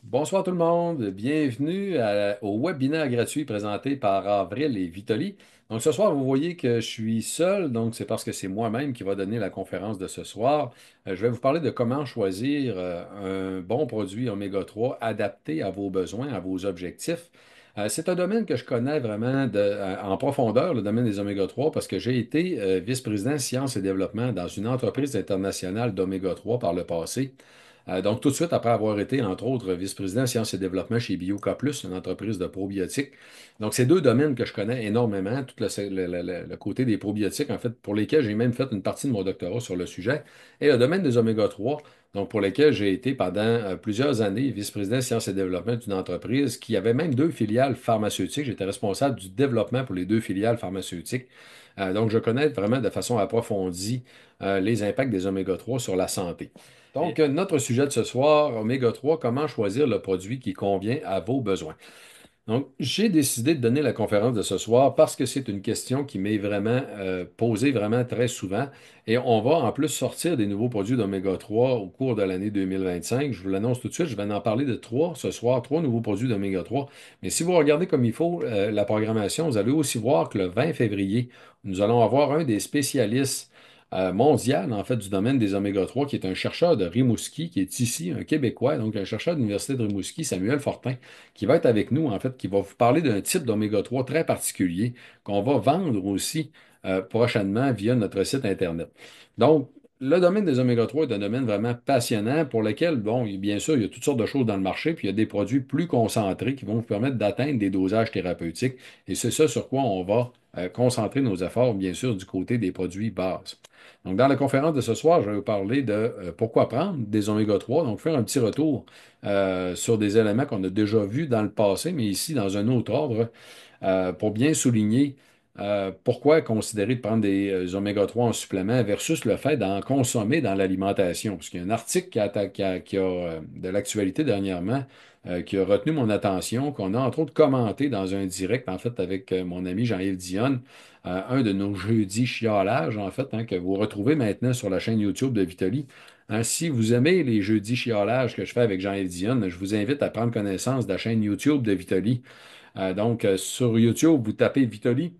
Bonsoir tout le monde, bienvenue au webinaire gratuit présenté par Avril et Vitoli. Donc ce soir, vous voyez que je suis seul, donc c'est parce que c'est moi-même qui va donner la conférence de ce soir. Je vais vous parler de comment choisir un bon produit oméga 3 adapté à vos besoins, à vos objectifs. C'est un domaine que je connais vraiment en profondeur, le domaine des oméga 3, parce que j'ai été vice-président sciences et développement dans une entreprise internationale d'oméga 3 par le passé. Donc, tout de suite après avoir été, entre autres, vice-président sciences et développement chez Bioca Plus, une entreprise de probiotiques. Donc, c'est deux domaines que je connais énormément, tout le côté des probiotiques, en fait, pour lesquels j'ai même fait une partie de mon doctorat sur le sujet, et le domaine des oméga 3, donc pour lesquels j'ai été pendant plusieurs années vice-président sciences et développement d'une entreprise qui avait même deux filiales pharmaceutiques. J'étais responsable du développement pour les deux filiales pharmaceutiques. Donc, je connais vraiment de façon approfondie les impacts des oméga 3 sur la santé. Donc, notre sujet de ce soir, oméga 3, comment choisir le produit qui convient à vos besoins. Donc, j'ai décidé de donner la conférence de ce soir parce que c'est une question qui m'est vraiment posée vraiment très souvent. Et on va en plus sortir des nouveaux produits d'oméga 3 au cours de l'année 2025. Je vous l'annonce tout de suite, je vais en parler de trois ce soir, trois nouveaux produits d'oméga 3. Mais si vous regardez comme il faut la programmation, vous allez aussi voir que le 20 février, nous allons avoir un des spécialistes mondial, en fait, du domaine des oméga 3, qui est un chercheur de Rimouski, qui est ici, un Québécois, donc un chercheur de l'Université de Rimouski, Samuel Fortin, qui va être avec nous, en fait, qui va vous parler d'un type d'oméga 3 très particulier qu'on va vendre aussi prochainement via notre site Internet. Donc, le domaine des oméga 3 est un domaine vraiment passionnant pour lequel, bon, bien sûr, il y a toutes sortes de choses dans le marché, puis il y a des produits plus concentrés qui vont vous permettre d'atteindre des dosages thérapeutiques. Et c'est ça sur quoi on va concentrer nos efforts, bien sûr, du côté des produits bases. Donc, dans la conférence de ce soir, je vais vous parler de pourquoi prendre des oméga 3, donc faire un petit retour sur des éléments qu'on a déjà vus dans le passé, mais ici dans un autre ordre, pour bien souligner pourquoi considérer de prendre des oméga 3 en supplément versus le fait d'en consommer dans l'alimentation. Parce qu'il y a un article qui a de l'actualité dernièrement qui a retenu mon attention, qu'on a entre autres commenté dans un direct, en fait, avec mon ami Jean-Yves Dionne, un de nos jeudis chiolages, en fait, que vous retrouvez maintenant sur la chaîne YouTube de Vitali. Si vous aimez les jeudis chiolages que je fais avec Jean-Yves Dionne, je vous invite à prendre connaissance de la chaîne YouTube de Vitali. Sur YouTube, vous tapez Vitali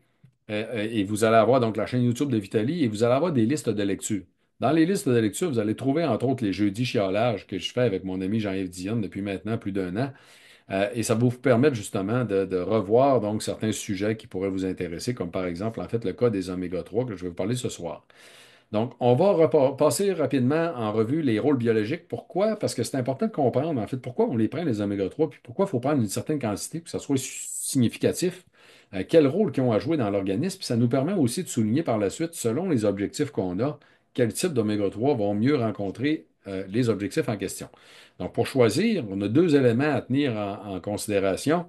et vous allez avoir donc la chaîne YouTube de Vitali et vous allez avoir des listes de lecture. Dans les listes de lecture, vous allez trouver entre autres les jeudis chiolages que je fais avec mon ami Jean-Yves Dionne depuis maintenant plus d'un an. Et ça va vous permettre justement de revoir donc certains sujets qui pourraient vous intéresser, comme par exemple en fait le cas des oméga 3 que je vais vous parler ce soir. Donc, on va passer rapidement en revue les rôles biologiques. Pourquoi? Parce que c'est important de comprendre, en fait, pourquoi on les prend, les oméga 3, puis pourquoi il faut prendre une certaine quantité pour que ça soit significatif, quel rôle qu'ils ont à jouer dans l'organisme. Puis ça nous permet aussi de souligner par la suite, selon les objectifs qu'on a, quel type d'oméga 3 vont mieux rencontrer les objectifs en question. Donc, pour choisir, on a deux éléments à tenir en considération.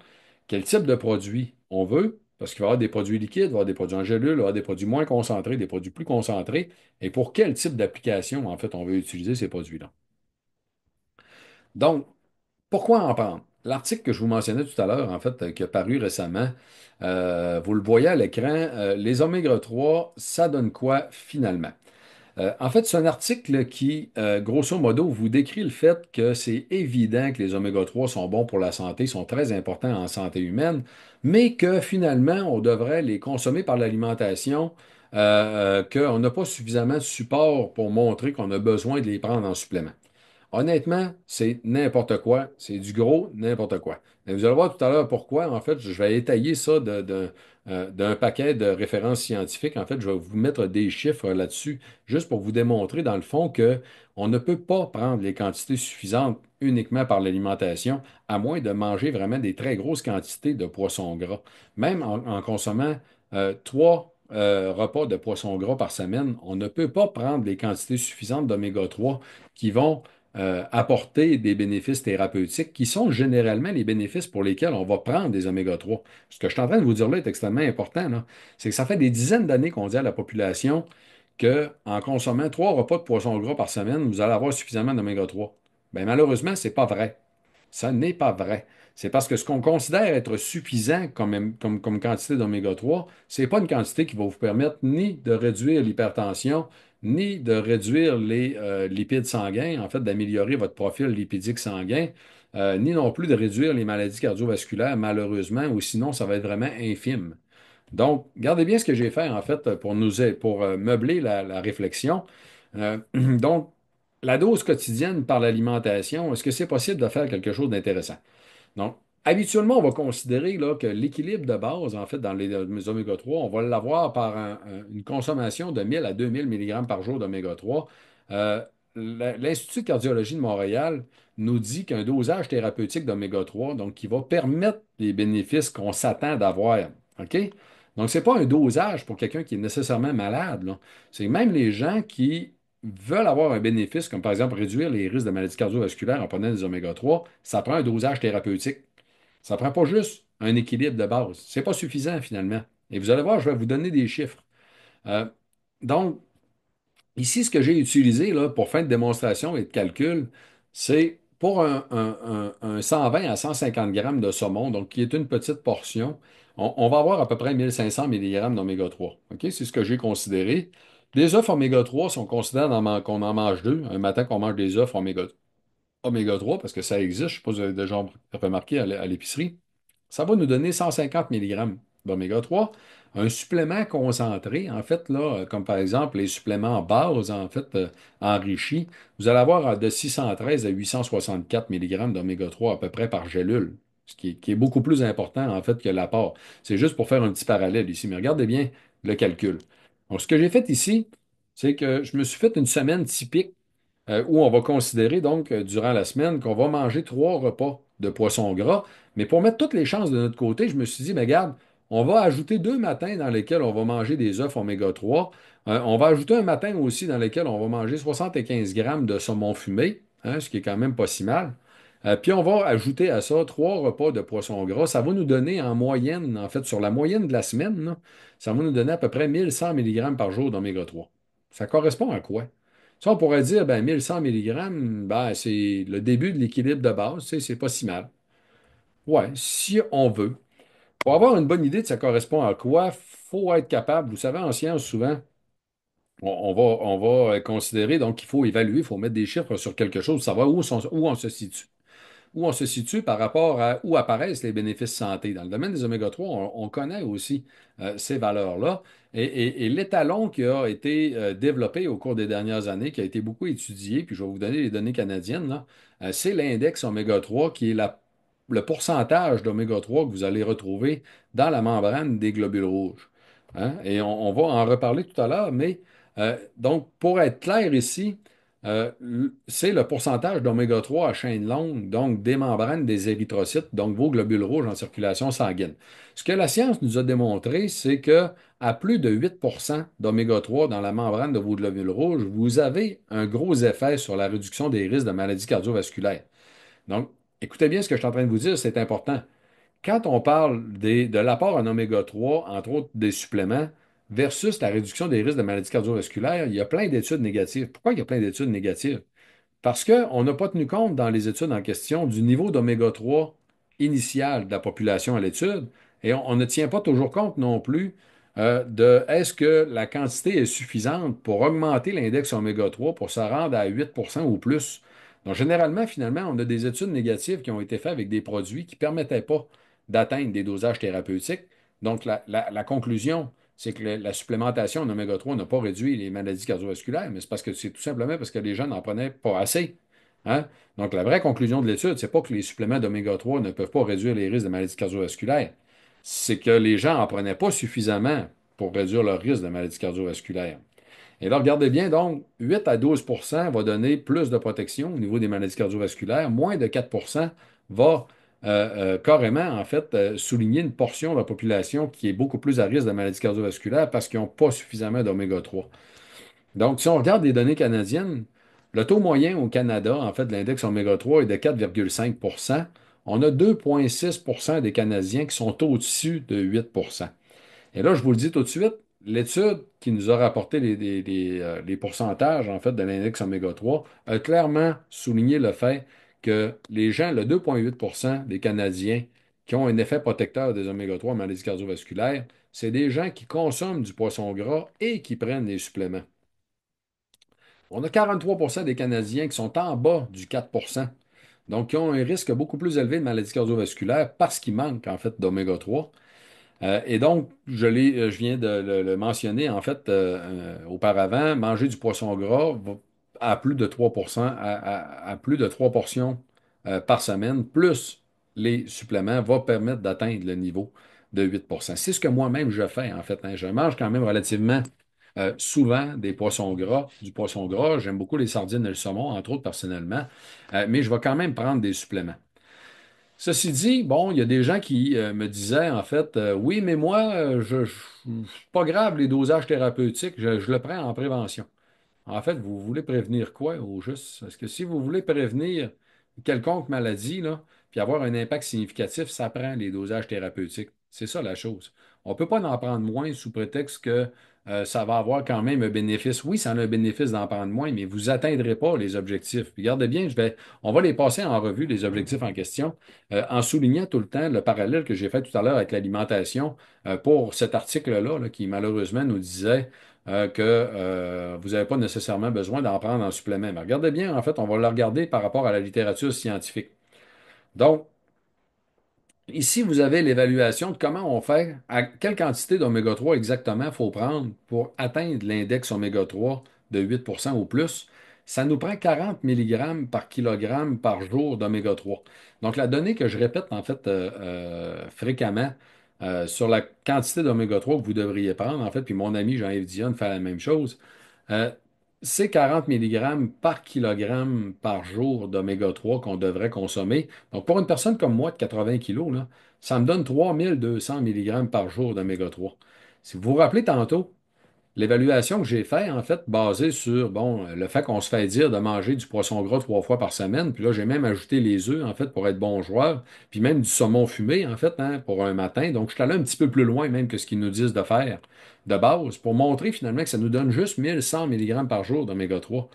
Quel type de produit on veut, parce qu'il va y avoir des produits liquides, il va y avoir des produits en gélule, il va y avoir des produits moins concentrés, des produits plus concentrés, et pour quel type d'application, en fait, on veut utiliser ces produits-là. Donc, pourquoi en prendre? L'article que je vous mentionnais tout à l'heure, en fait, qui a paru récemment, vous le voyez à l'écran, les oméga 3, ça donne quoi finalement? En fait, c'est un article qui, grosso modo, vous décrit le fait que c'est évident que les oméga 3 sont bons pour la santé, sont très importants en santé humaine, mais que finalement, on devrait les consommer par l'alimentation, qu'on n'a pas suffisamment de support pour montrer qu'on a besoin de les prendre en supplément. Honnêtement, c'est n'importe quoi. C'est du gros n'importe quoi. Et vous allez voir tout à l'heure pourquoi. En fait, je vais étayer ça d'un paquet de références scientifiques. En fait, je vais vous mettre des chiffres là-dessus, juste pour vous démontrer, dans le fond, que on ne peut pas prendre les quantités suffisantes uniquement par l'alimentation, à moins de manger vraiment des très grosses quantités de poissons gras. Même en consommant trois repas de poissons gras par semaine, on ne peut pas prendre les quantités suffisantes d'oméga 3 qui vont apporter des bénéfices thérapeutiques qui sont généralement les bénéfices pour lesquels on va prendre des oméga 3. Ce que je suis en train de vous dire là est extrêmement important, là. C'est que ça fait des dizaines d'années qu'on dit à la population qu'en consommant trois repas de poisson gras par semaine, vous allez avoir suffisamment d'oméga 3. Bien, malheureusement, ce n'est pas vrai. Ça n'est pas vrai. C'est parce que ce qu'on considère être suffisant comme quantité d'oméga 3, ce n'est pas une quantité qui va vous permettre ni de réduire l'hypertension, ni de réduire les lipides sanguins, en fait, d'améliorer votre profil lipidique sanguin, ni non plus de réduire les maladies cardiovasculaires, malheureusement, ou sinon, ça va être vraiment infime. Donc, regardez bien ce que j'ai fait, en fait, pour meubler la réflexion. Donc, la dose quotidienne par l'alimentation, est-ce que c'est possible de faire quelque chose d'intéressant? Donc, habituellement, on va considérer là, que l'équilibre de base, en fait, dans les oméga 3, on va l'avoir par une consommation de 1000 à 2000 mg par jour d'oméga 3. Euh, L'Institut de cardiologie de Montréal nous dit qu'un dosage thérapeutique d'oméga 3, donc qui va permettre les bénéfices qu'on s'attend d'avoir. OK? Donc, ce n'est pas un dosage pour quelqu'un qui est nécessairement malade, là. C'est même les gens qui veulent avoir un bénéfice, comme par exemple réduire les risques de maladies cardiovasculaires en prenant des oméga 3, ça prend un dosage thérapeutique. Ça ne prend pas juste un équilibre de base. C'est pas suffisant finalement. Et vous allez voir, je vais vous donner des chiffres. Euh, donc, ici, ce que j'ai utilisé là, pour fin de démonstration et de calcul, c'est pour un 120 à 150 grammes de saumon, donc qui est une petite portion, on va avoir à peu près 1500 mg d'oméga 3. OK? C'est ce que j'ai considéré. Les œufs oméga 3, si on considère qu'on en mange deux, un matin qu'on mange des œufs oméga 3, parce que ça existe, je ne sais pas si vous avez déjà remarqué à l'épicerie, ça va nous donner 150 mg d'oméga 3. Un supplément concentré, en fait, là, comme par exemple les suppléments base, en fait, enrichis, vous allez avoir de 613 à 864 mg d'oméga 3 à peu près par gélule, qui est beaucoup plus important, en fait, que l'apport. C'est juste pour faire un petit parallèle ici, mais regardez bien le calcul. Donc, ce que j'ai fait ici, c'est que je me suis fait une semaine typique où on va considérer donc durant la semaine qu'on va manger 3 repas de poisson gras. Mais pour mettre toutes les chances de notre côté, je me suis dit, mais regarde, on va ajouter 2 matins dans lesquels on va manger des œufs oméga 3. On va ajouter un matin aussi dans lequel on va manger 75 grammes de saumon fumé, hein, ce qui est quand même pas si mal. Puis on va ajouter à ça 3 repas de poisson gras. Ça va nous donner en moyenne, en fait, sur la moyenne de la semaine, là, ça va nous donner à peu près 1100 mg par jour d'oméga 3. Ça correspond à quoi? Ça, on pourrait dire, ben, 1100 mg, ben, c'est le début de l'équilibre de base, tu sais, c'est pas si mal. Ouais, si on veut. Pour avoir une bonne idée de ça correspond à quoi, faut être capable, vous savez, en science, souvent, on va considérer, donc il faut évaluer, il faut mettre des chiffres sur quelque chose, savoir où on se situe. Où on se situe par rapport à où apparaissent les bénéfices santé. Dans le domaine des oméga 3, on connaît aussi ces valeurs-là. Et l'étalon qui a été développé au cours des dernières années, qui a été beaucoup étudié, puis je vais vous donner les données canadiennes, là, c'est l'index oméga 3 qui est le pourcentage d'oméga 3 que vous allez retrouver dans la membrane des globules rouges. Hein? Et on va en reparler tout à l'heure, mais donc pour être clair ici, c'est le pourcentage d'oméga 3 à chaîne longue, donc des membranes des érythrocytes, donc vos globules rouges en circulation sanguine. Ce que la science nous a démontré, c'est que à plus de 8% d'oméga 3 dans la membrane de vos globules rouges, vous avez un gros effet sur la réduction des risques de maladies cardiovasculaires. Donc, écoutez bien ce que je suis en train de vous dire, c'est important. Quand on parle de l'apport en oméga 3, entre autres des suppléments, versus la réduction des risques de maladies cardiovasculaires, il y a plein d'études négatives. Pourquoi il y a plein d'études négatives? Parce qu'on n'a pas tenu compte dans les études en question du niveau d'oméga 3 initial de la population à l'étude et on ne tient pas toujours compte non plus de est-ce que la quantité est suffisante pour augmenter l'index oméga 3 pour se rendre à 8% ou plus. Donc, généralement, finalement, on a des études négatives qui ont été faites avec des produits qui ne permettaient pas d'atteindre des dosages thérapeutiques. Donc, la conclusion, c'est que la supplémentation en oméga 3 n'a pas réduit les maladies cardiovasculaires, mais c'est parce que c'est tout simplement parce que les gens n'en prenaient pas assez. Hein? Donc, la vraie conclusion de l'étude, c'est pas que les suppléments d'oméga 3 ne peuvent pas réduire les risques de maladies cardiovasculaires. C'est que les gens n'en prenaient pas suffisamment pour réduire leur risque de maladies cardiovasculaires. Et là, regardez bien, donc, 8 à 12 va donner plus de protection au niveau des maladies cardiovasculaires. Moins de 4 va carrément, en fait, souligner une portion de la population qui est beaucoup plus à risque de maladies cardiovasculaires parce qu'ils n'ont pas suffisamment d'oméga 3. Donc, si on regarde les données canadiennes, le taux moyen au Canada, en fait, de l'index oméga 3 est de 4,5. On a 2,6 des Canadiens qui sont au-dessus de 8. Et là, je vous le dis tout de suite, l'étude qui nous a rapporté les pourcentages, en fait, de l'index oméga 3 a clairement souligné le fait que les gens, le 2,8 des Canadiens qui ont un effet protecteur des oméga 3 en maladies cardiovasculaires, c'est des gens qui consomment du poisson gras et qui prennent des suppléments. On a 43 des Canadiens qui sont en bas du 4, donc qui ont un risque beaucoup plus élevé de maladie cardiovasculaire parce qu'il manque en fait d'oméga 3. Et donc, je viens de le mentionner en fait auparavant, manger du poisson gras à plus de 3%, à plus de 3 portions par semaine, plus les suppléments, va permettre d'atteindre le niveau de 8%. C'est ce que moi-même je fais en fait, hein. Je mange quand même relativement souvent du poisson gras. J'aime beaucoup les sardines et le saumon, entre autres personnellement. Mais je vais quand même prendre des suppléments. Ceci dit, bon, il y a des gens qui me disaient en fait, oui, mais moi, pas grave les dosages thérapeutiques, je le prends en prévention. En fait, vous voulez prévenir quoi au juste? Parce que si vous voulez prévenir quelconque maladie, là, puis avoir un impact significatif, ça prend les dosages thérapeutiques. C'est ça la chose. On ne peut pas en prendre moins sous prétexte que ça va avoir quand même un bénéfice. Oui, ça a un bénéfice d'en prendre moins, mais vous n'atteindrez pas les objectifs. Puis regardez bien, on va les passer en revue, les objectifs en question, en soulignant tout le temps le parallèle que j'ai fait tout à l'heure avec l'alimentation pour cet article-là, là, qui malheureusement nous disait que vous n'avez pas nécessairement besoin d'en prendre en supplément. Mais regardez bien, en fait, on va le regarder par rapport à la littérature scientifique. Donc, ici, vous avez l'évaluation de comment on fait, à quelle quantité d'oméga 3 exactement il faut prendre pour atteindre l'index oméga 3 de 8% ou plus. Ça nous prend 40 mg par kilogramme par jour d'oméga 3. Donc, la donnée que je répète en fait fréquemment sur la quantité d'oméga 3 que vous devriez prendre, en fait, puis mon ami Jean-Yves Dionne fait la même chose, euh, c'est 40 mg par kilogramme par jour d'oméga 3 qu'on devrait consommer. Donc, pour une personne comme moi de 80 kilos, là, ça me donne 3200 mg par jour d'oméga 3. Si vous vous rappelez tantôt, l'évaluation que j'ai faite, en fait, basée sur bon, le fait qu'on se fait dire de manger du poisson gras 3 fois par semaine, puis là, j'ai même ajouté les œufs, en fait, pour être bon joueur, puis même du saumon fumé, en fait, hein, pour un matin. Donc, je suis allé un petit peu plus loin même que ce qu'ils nous disent de faire de base, pour montrer finalement que ça nous donne juste 1100 mg par jour d'oméga 3.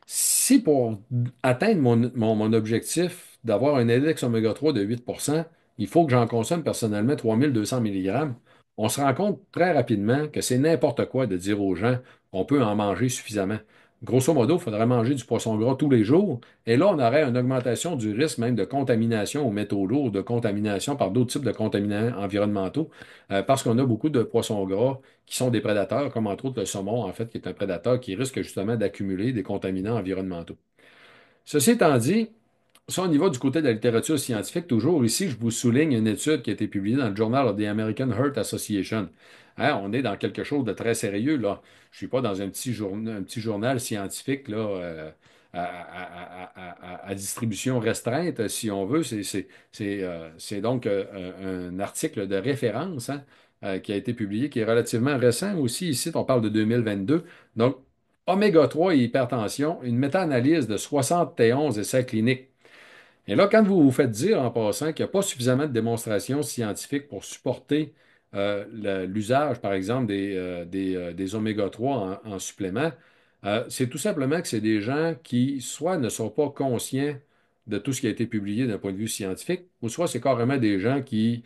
Si pour atteindre mon objectif d'avoir un index oméga 3 de 8%, il faut que j'en consomme personnellement 3200 mg, on se rend compte très rapidement que c'est n'importe quoi de dire aux gens qu'on peut en manger suffisamment. Grosso modo, il faudrait manger du poisson gras tous les jours. Et là, on aurait une augmentation du risque même de contamination aux métaux lourds, de contamination par d'autres types de contaminants environnementaux, parce qu'on a beaucoup de poissons gras qui sont des prédateurs, comme entre autres le saumon, en fait, qui est un prédateur qui risque justement d'accumuler des contaminants environnementaux. Ceci étant dit, ça, au niveau du côté de la littérature scientifique, toujours ici, je vous souligne une étude qui a été publiée dans le Journal of the American Heart Association. Hein, on est dans quelque chose de très sérieux, là. Je ne suis pas dans un petit journal scientifique, là, à distribution restreinte, si on veut. C'est donc un article de référence, hein, qui a été publié, qui est relativement récent aussi. Ici, on parle de 2022. Donc, oméga 3 et hypertension, une méta-analyse de 71 essais cliniques. Et là, quand vous vous faites dire en passant qu'il n'y a pas suffisamment de démonstrations scientifiques pour supporter l'usage, par exemple, des oméga 3 en supplément, c'est tout simplement que c'est des gens qui soit ne sont pas conscients de tout ce qui a été publié d'un point de vue scientifique, ou soit c'est carrément des gens qui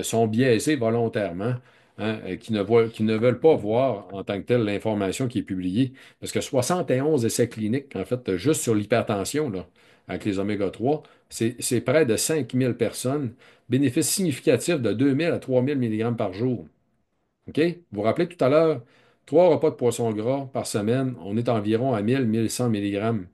sont biaisés volontairement, hein, qui ne veulent pas voir en tant que telle l'information qui est publiée. Parce que 71 essais cliniques, en fait, juste sur l'hypertension, là, avec les oméga 3, c'est près de 5000 personnes. Bénéfice significatif de 2000 à 3000 mg par jour. OK? Vous vous rappelez tout à l'heure, 3 repas de poisson gras par semaine, on est environ à 1000-1100 mg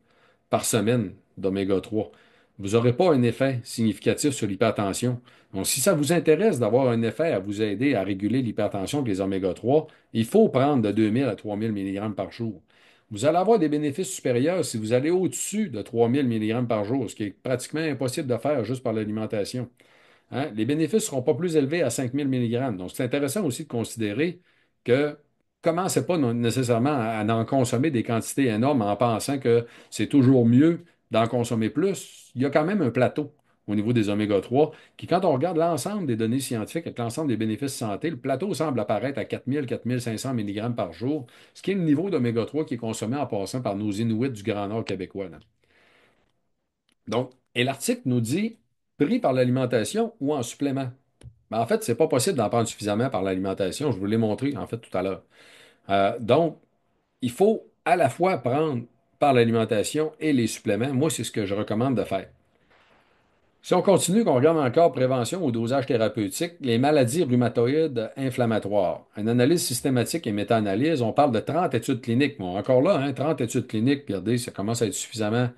par semaine d'oméga 3. Vous n'aurez pas un effet significatif sur l'hypertension. Donc, si ça vous intéresse d'avoir un effet à vous aider à réguler l'hypertension avec les oméga 3, il faut prendre de 2000 à 3000 mg par jour. Vous allez avoir des bénéfices supérieurs si vous allez au-dessus de 3000 mg par jour, ce qui est pratiquement impossible de faire juste par l'alimentation. Hein? Les bénéfices ne seront pas plus élevés à 5000 mg. Donc, c'est intéressant aussi de considérer que commencez pas nécessairement à en consommer des quantités énormes en pensant que c'est toujours mieux d'en consommer plus. Il y a quand même un plateau au niveau des oméga 3 qui, quand on regarde l'ensemble des données scientifiques avec l'ensemble des bénéfices santé, le plateau semble apparaître à 4000-4500 mg par jour, ce qui est le niveau d'oméga 3 qui est consommé en passant par nos Inuits du Grand Nord québécois, là. Donc, et l'article nous dit pris par l'alimentation ou en supplément. Ben, en fait, c'est pas possible d'en prendre suffisamment par l'alimentation. Je vous l'ai montré, en fait, tout à l'heure. Donc, il faut à la fois prendre par l'alimentation et les suppléments. Moi, c'est ce que je recommande de faire. Si on continue, qu'on regarde encore prévention au dosage thérapeutique, les maladies rhumatoïdes inflammatoires. Une analyse systématique et méta-analyse, on parle de 30 études cliniques. Bon, encore là, 30 études cliniques, regardez, ça commence à être suffisamment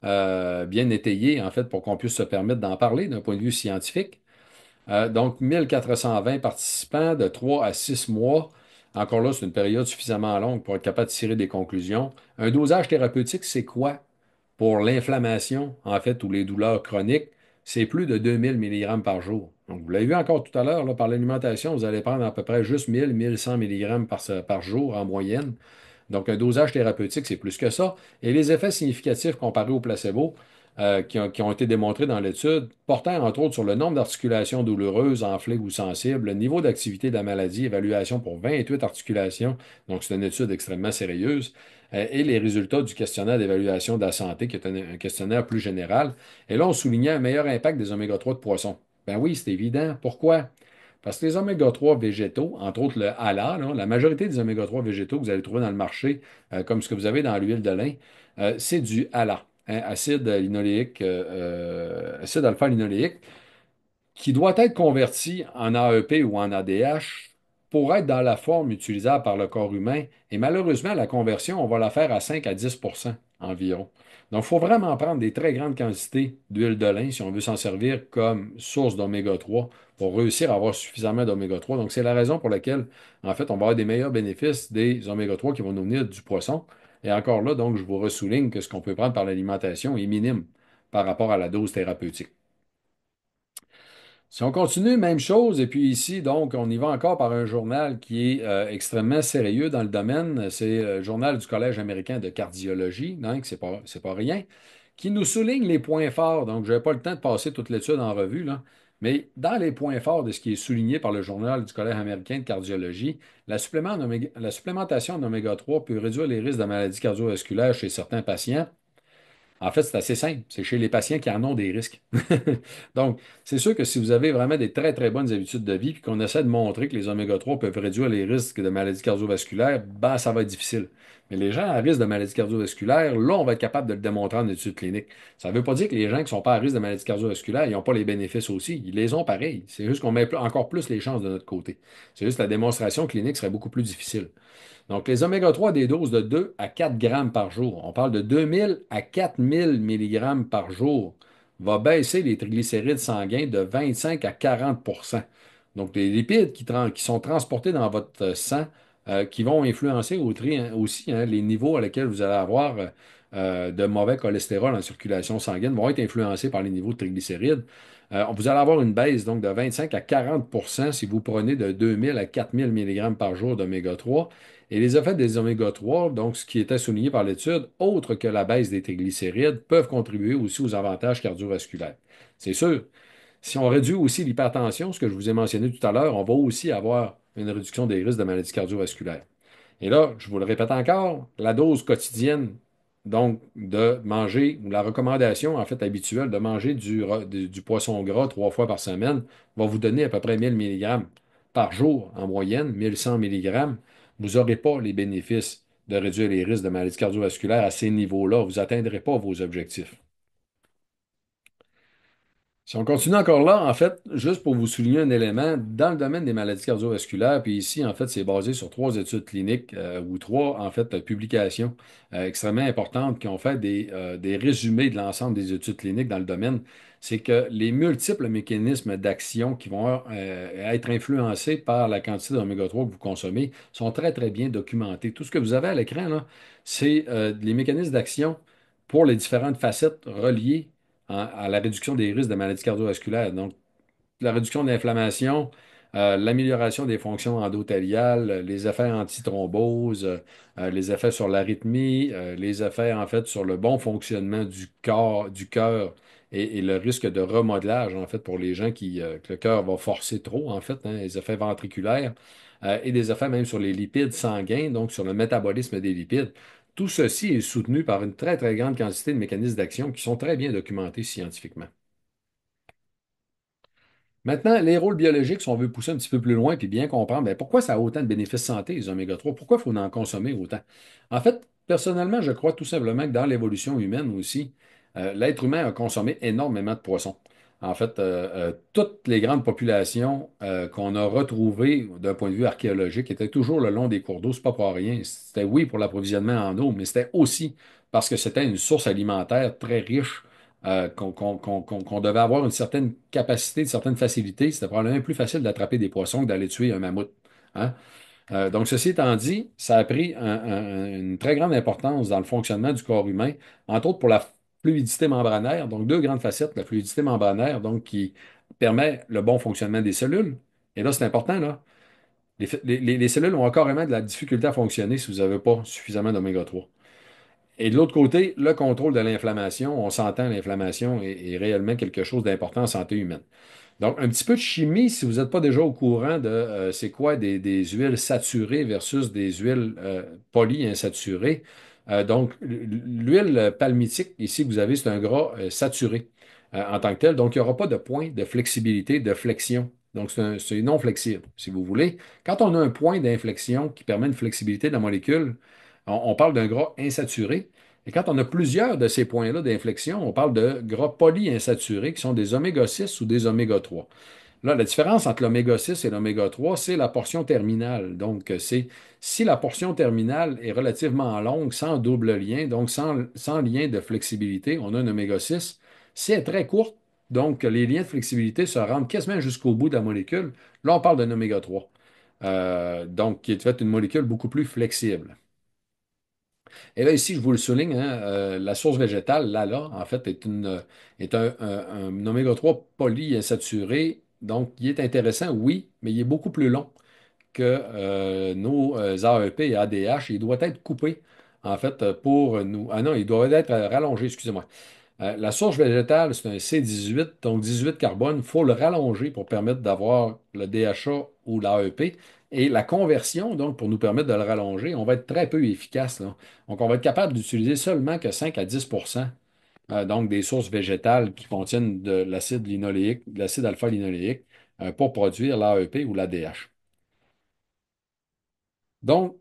bien étayé, en fait, pour qu'on puisse se permettre d'en parler d'un point de vue scientifique. Donc, 1420 participants de 3 à 6 mois. Encore là, c'est une période suffisamment longue pour être capable de tirer des conclusions. Un dosage thérapeutique, c'est quoi? Pour l'inflammation, en fait, ou les douleurs chroniques, c'est plus de 2000 mg par jour. Donc, vous l'avez vu encore tout à l'heure, là, par l'alimentation, vous allez prendre à peu près juste 1000-1100 mg par jour en moyenne. Donc, un dosage thérapeutique, c'est plus que ça. Et les effets significatifs comparés au placebo qui ont été démontrés dans l'étude, portant entre autres sur le nombre d'articulations douloureuses, enflées ou sensibles, le niveau d'activité de la maladie, évaluation pour 28 articulations, donc c'est une étude extrêmement sérieuse, et les résultats du questionnaire d'évaluation de la santé, qui est un questionnaire plus général. Et là, on soulignait un meilleur impact des oméga 3 de poisson. Ben oui, c'est évident. Pourquoi? Parce que les oméga 3 végétaux, entre autres le ALA, là, la majorité des oméga 3 végétaux que vous allez trouver dans le marché, comme ce que vous avez dans l'huile de lin, c'est du ALA, acide linoléique, acide alpha-linoléique, qui doit être converti en AEP ou en ADH pour être dans la forme utilisable par le corps humain. Et malheureusement, la conversion, on va la faire à 5 à 10 environ. Donc, il faut vraiment prendre des très grandes quantités d'huile de lin si on veut s'en servir comme source d'oméga 3 pour réussir à avoir suffisamment d'oméga 3. Donc, c'est la raison pour laquelle, en fait, on va avoir des meilleurs bénéfices des oméga 3 qui vont nous venir du poisson. Et encore là, donc, je vous ressouligne que ce qu'on peut prendre par l'alimentation est minime par rapport à la dose thérapeutique. Si on continue, même chose, et puis ici, donc, on y va encore par un journal qui est extrêmement sérieux dans le domaine. C'est le journal du Collège américain de cardiologie, donc c'est pas rien, qui nous souligne les points forts. Donc, je n'avais pas le temps de passer toute l'étude en revue, là, mais dans les points forts de ce qui est souligné par le journal du Collège américain de cardiologie, la supplémentation d'oméga 3 peut réduire les risques de maladies cardiovasculaires chez certains patients. En fait, c'est assez simple. C'est chez les patients qui en ont des risques. Donc, c'est sûr que si vous avez vraiment des très, très bonnes habitudes de vie, puis qu'on essaie de montrer que les oméga 3 peuvent réduire les risques de maladies cardiovasculaires, ben, ça va être difficile. Mais les gens à risque de maladies cardiovasculaires, là, on va être capable de le démontrer en études cliniques. Ça ne veut pas dire que les gens qui ne sont pas à risque de maladies cardiovasculaires, ils n'ont pas les bénéfices aussi. Ils les ont pareil. C'est juste qu'on met encore plus les chances de notre côté. C'est juste que la démonstration clinique serait beaucoup plus difficile. Donc, les oméga 3 des doses de 2 à 4 grammes par jour. On parle de 2000 à 4000 milligrammes par jour. Va baisser les triglycérides sanguins de 25 à 40. Donc, les lipides qui sont transportés dans votre sang, qui vont influencer aussi les niveaux à lesquels vous allez avoir de mauvais cholestérol en circulation sanguine, vont être influencés par les niveaux de triglycérides. Vous allez avoir une baisse donc de 25 à 40 si vous prenez de 2000 à 4000 milligrammes par jour d'oméga 3. Et les effets des oméga 3, donc ce qui était souligné par l'étude, autre que la baisse des triglycérides, peuvent contribuer aussi aux avantages cardiovasculaires. C'est sûr, si on réduit aussi l'hypertension, ce que je vous ai mentionné tout à l'heure, on va aussi avoir une réduction des risques de maladies cardiovasculaires. Et là, je vous le répète encore, la dose quotidienne, donc de manger, ou la recommandation en fait habituelle de manger du poisson gras 3 fois par semaine, va vous donner à peu près 1000 mg par jour en moyenne, 1100 mg. Vous n'aurez pas les bénéfices de réduire les risques de maladies cardiovasculaires à ces niveaux-là. Vous n'atteindrez pas vos objectifs. Si on continue encore là, en fait, juste pour vous souligner un élément, dans le domaine des maladies cardiovasculaires, puis ici, en fait, c'est basé sur 3 études cliniques ou 3, en fait, publications extrêmement importantes qui ont fait des résumés de l'ensemble des études cliniques dans le domaine. C'est que les multiples mécanismes d'action qui vont être influencés par la quantité d'oméga 3 que vous consommez sont très, très bien documentés. Tout ce que vous avez à l'écran, là, c'est les mécanismes d'action pour les différentes facettes reliées à la réduction des risques de maladies cardiovasculaires. Donc, la réduction de l'inflammation, l'amélioration des fonctions endothéliales, les effets antithrombose, les effets sur l'arythmie, les effets en fait sur le bon fonctionnement du cœur et le risque de remodelage en fait pour les gens que le cœur va forcer trop en fait, les effets ventriculaires et des effets même sur les lipides sanguins, donc sur le métabolisme des lipides. Tout ceci est soutenu par une très très grande quantité de mécanismes d'action qui sont très bien documentés scientifiquement. Maintenant, les rôles biologiques, si on veut pousser un petit peu plus loin puis bien comprendre, ben, pourquoi ça a autant de bénéfices santé, les oméga 3? Pourquoi il faut en consommer autant? En fait, Personnellement, je crois tout simplement que dans l'évolution humaine aussi, l'être humain a consommé énormément de poissons. En fait, toutes les grandes populations qu'on a retrouvées d'un point de vue archéologique étaient toujours le long des cours d'eau. C'est pas pour rien. C'était oui pour l'approvisionnement en eau, mais c'était aussi parce que c'était une source alimentaire très riche, qu'on devait avoir une certaine capacité, une certaine facilité. C'était probablement plus facile d'attraper des poissons que d'aller tuer un mammouth. Hein? Donc, ceci étant dit, ça a pris une très grande importance dans le fonctionnement du corps humain, entre autres pour la fluidité membranaire. Donc, deux grandes facettes, la fluidité membranaire, donc qui permet le bon fonctionnement des cellules. Et là, c'est important, là. Les cellules ont carrément de la difficulté à fonctionner si vous n'avez pas suffisamment d'oméga 3. Et de l'autre côté, le contrôle de l'inflammation. On s'entend, l'inflammation est réellement quelque chose d'important en santé humaine. Donc, un petit peu de chimie, si vous n'êtes pas déjà au courant de c'est quoi des huiles saturées versus des huiles polyinsaturées. Donc, l'huile palmitique, ici, que vous avez, c'est un gras saturé en tant que tel. Donc, il n'y aura pas de point de flexibilité, de flexion. Donc, c'est non flexible, si vous voulez. Quand on a un point d'inflexion qui permet une flexibilité de la molécule, on parle d'un gras insaturé. Et quand on a plusieurs de ces points-là d'inflexion, on parle de gras polyinsaturés qui sont des oméga 6 ou des oméga 3. Là, la différence entre l'oméga 6 et l'oméga 3, c'est la portion terminale. Donc, c'est si la portion terminale est relativement longue, sans double lien, donc sans lien de flexibilité, on a un oméga 6. Si elle est très courte, donc les liens de flexibilité se rendent quasiment jusqu'au bout de la molécule, là, on parle d'un oméga 3. Donc, qui est fait une molécule beaucoup plus flexible. Et là, ici, je vous le souligne, hein, la source végétale, là, en fait, est un oméga 3 polyinsaturé. Donc, il est intéressant, oui, mais il est beaucoup plus long que nos AEP et ADH. Il doit être coupé, en fait, pour nous. Ah non, il doit être rallongé, excusez-moi. La source végétale, c'est un C18, donc 18 carbone. Il faut le rallonger pour permettre d'avoir le DHA ou l'AEP. Et la conversion, donc, pour nous permettre de le rallonger, on va être très peu efficace, là. Donc, on va être capable d'utiliser seulement que 5 à 10 donc des sources végétales qui contiennent de l'acide linoléique, de l'acide alpha-linoléique, pour produire l'AEP ou l'ADH. Donc,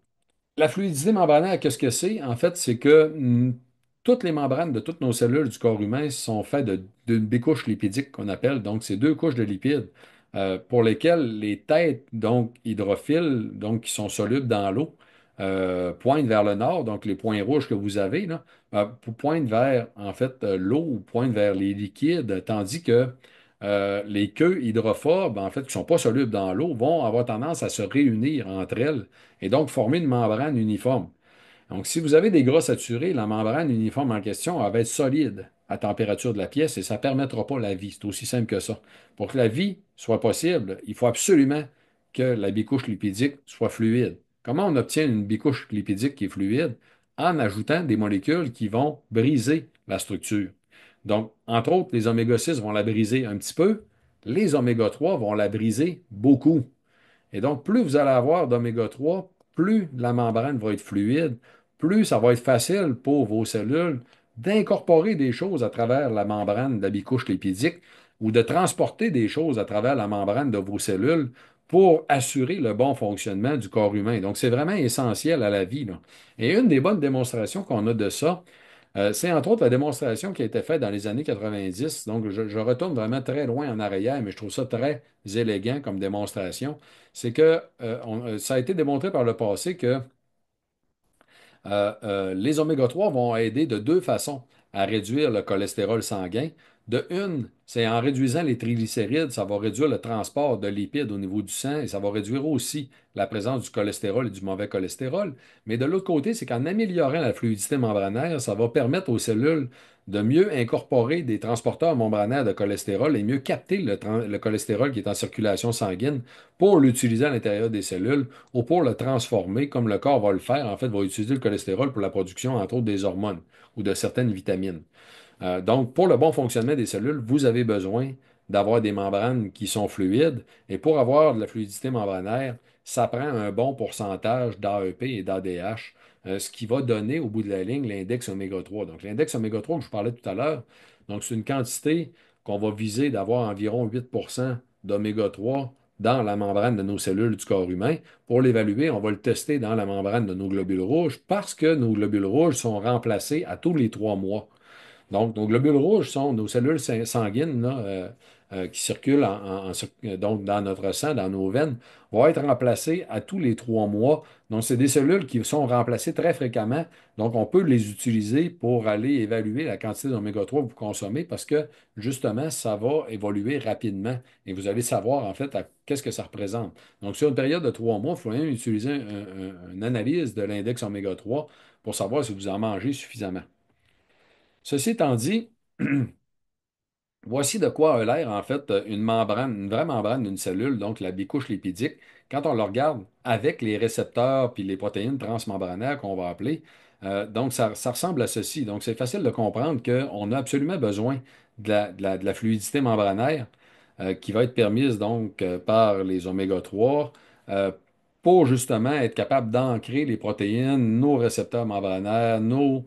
la fluidité membranaire, qu'est-ce que c'est? En fait, c'est que toutes les membranes de toutes nos cellules du corps humain sont faites d'une bicouche lipidique qu'on appelle. Donc, c'est deux couches de lipides pour lesquelles les têtes, donc hydrophiles, donc qui sont solubles dans l'eau, pointent vers le nord. Donc, les points rouges que vous avez, là, pointent vers, en fait, l'eau ou pointent vers les liquides, tandis que les queues hydrophobes, en fait, qui ne sont pas solubles dans l'eau, vont avoir tendance à se réunir entre elles et donc former une membrane uniforme. Donc, si vous avez des gras saturés, la membrane uniforme en question, elle va être solide à température de la pièce et ça ne permettra pas la vie. C'est aussi simple que ça. Pour que la vie soit possible, il faut absolument que la bicouche lipidique soit fluide. Comment on obtient une bicouche lipidique qui est fluide? En ajoutant des molécules qui vont briser la structure. Donc, entre autres, les oméga 6 vont la briser un petit peu, les oméga 3 vont la briser beaucoup. Et donc, plus vous allez avoir d'oméga 3, plus la membrane va être fluide, plus ça va être facile pour vos cellules d'incorporer des choses à travers la membrane de la bicouche lipidique ou de transporter des choses à travers la membrane de vos cellules pour assurer le bon fonctionnement du corps humain. Donc, c'est vraiment essentiel à la vie, là. Et une des bonnes démonstrations qu'on a de ça, c'est entre autres la démonstration qui a été faite dans les années 90. Donc, je retourne vraiment très loin en arrière, mais je trouve ça très élégant comme démonstration. C'est que ça a été démontré par le passé que les oméga 3 vont aider de deux façons à réduire le cholestérol sanguin. De une, c'est en réduisant les triglycérides, ça va réduire le transport de lipides au niveau du sang et ça va réduire aussi la présence du cholestérol et du mauvais cholestérol. Mais de l'autre côté, c'est qu'en améliorant la fluidité membranaire, ça va permettre aux cellules de mieux incorporer des transporteurs membranaires de cholestérol et mieux capter le cholestérol qui est en circulation sanguine pour l'utiliser à l'intérieur des cellules ou pour le transformer, comme le corps va le faire, en fait, va utiliser le cholestérol pour la production, entre autres, des hormones ou de certaines vitamines. Donc, pour le bon fonctionnement des cellules, vous avez besoin d'avoir des membranes qui sont fluides. Et pour avoir de la fluidité membranaire, ça prend un bon pourcentage d'AEP et d'ADH, ce qui va donner au bout de la ligne l'index oméga 3. Donc, l'index oméga 3 que je vous parlais tout à l'heure, donc c'est une quantité qu'on va viser d'avoir environ 8 d'oméga 3 dans la membrane de nos cellules du corps humain. Pour l'évaluer, on va le tester dans la membrane de nos globules rouges parce que nos globules rouges sont remplacés à tous les 3 mois. Donc, nos globules rouges sont nos cellules sanguines là, qui circulent donc dans notre sang, dans nos veines, vont être remplacées à tous les 3 mois. Donc, c'est des cellules qui sont remplacées très fréquemment. Donc, on peut les utiliser pour aller évaluer la quantité d'oméga 3 que vous consommez parce que, justement, ça va évoluer rapidement et vous allez savoir, en fait, qu'est-ce que ça représente. Donc, sur une période de 3 mois, il faut même utiliser une analyse de l'index oméga 3 pour savoir si vous en mangez suffisamment. Ceci étant dit, voici de quoi a l'air en fait une membrane, une vraie membrane d'une cellule, donc la bicouche lipidique. Quand on le regarde avec les récepteurs puis les protéines transmembranaires qu'on va appeler, donc ça ressemble à ceci. Donc c'est facile de comprendre qu'on a absolument besoin de la fluidité membranaire qui va être permise donc par les oméga 3 euh, pour justement être capable d'ancrer les protéines, nos récepteurs membranaires, nos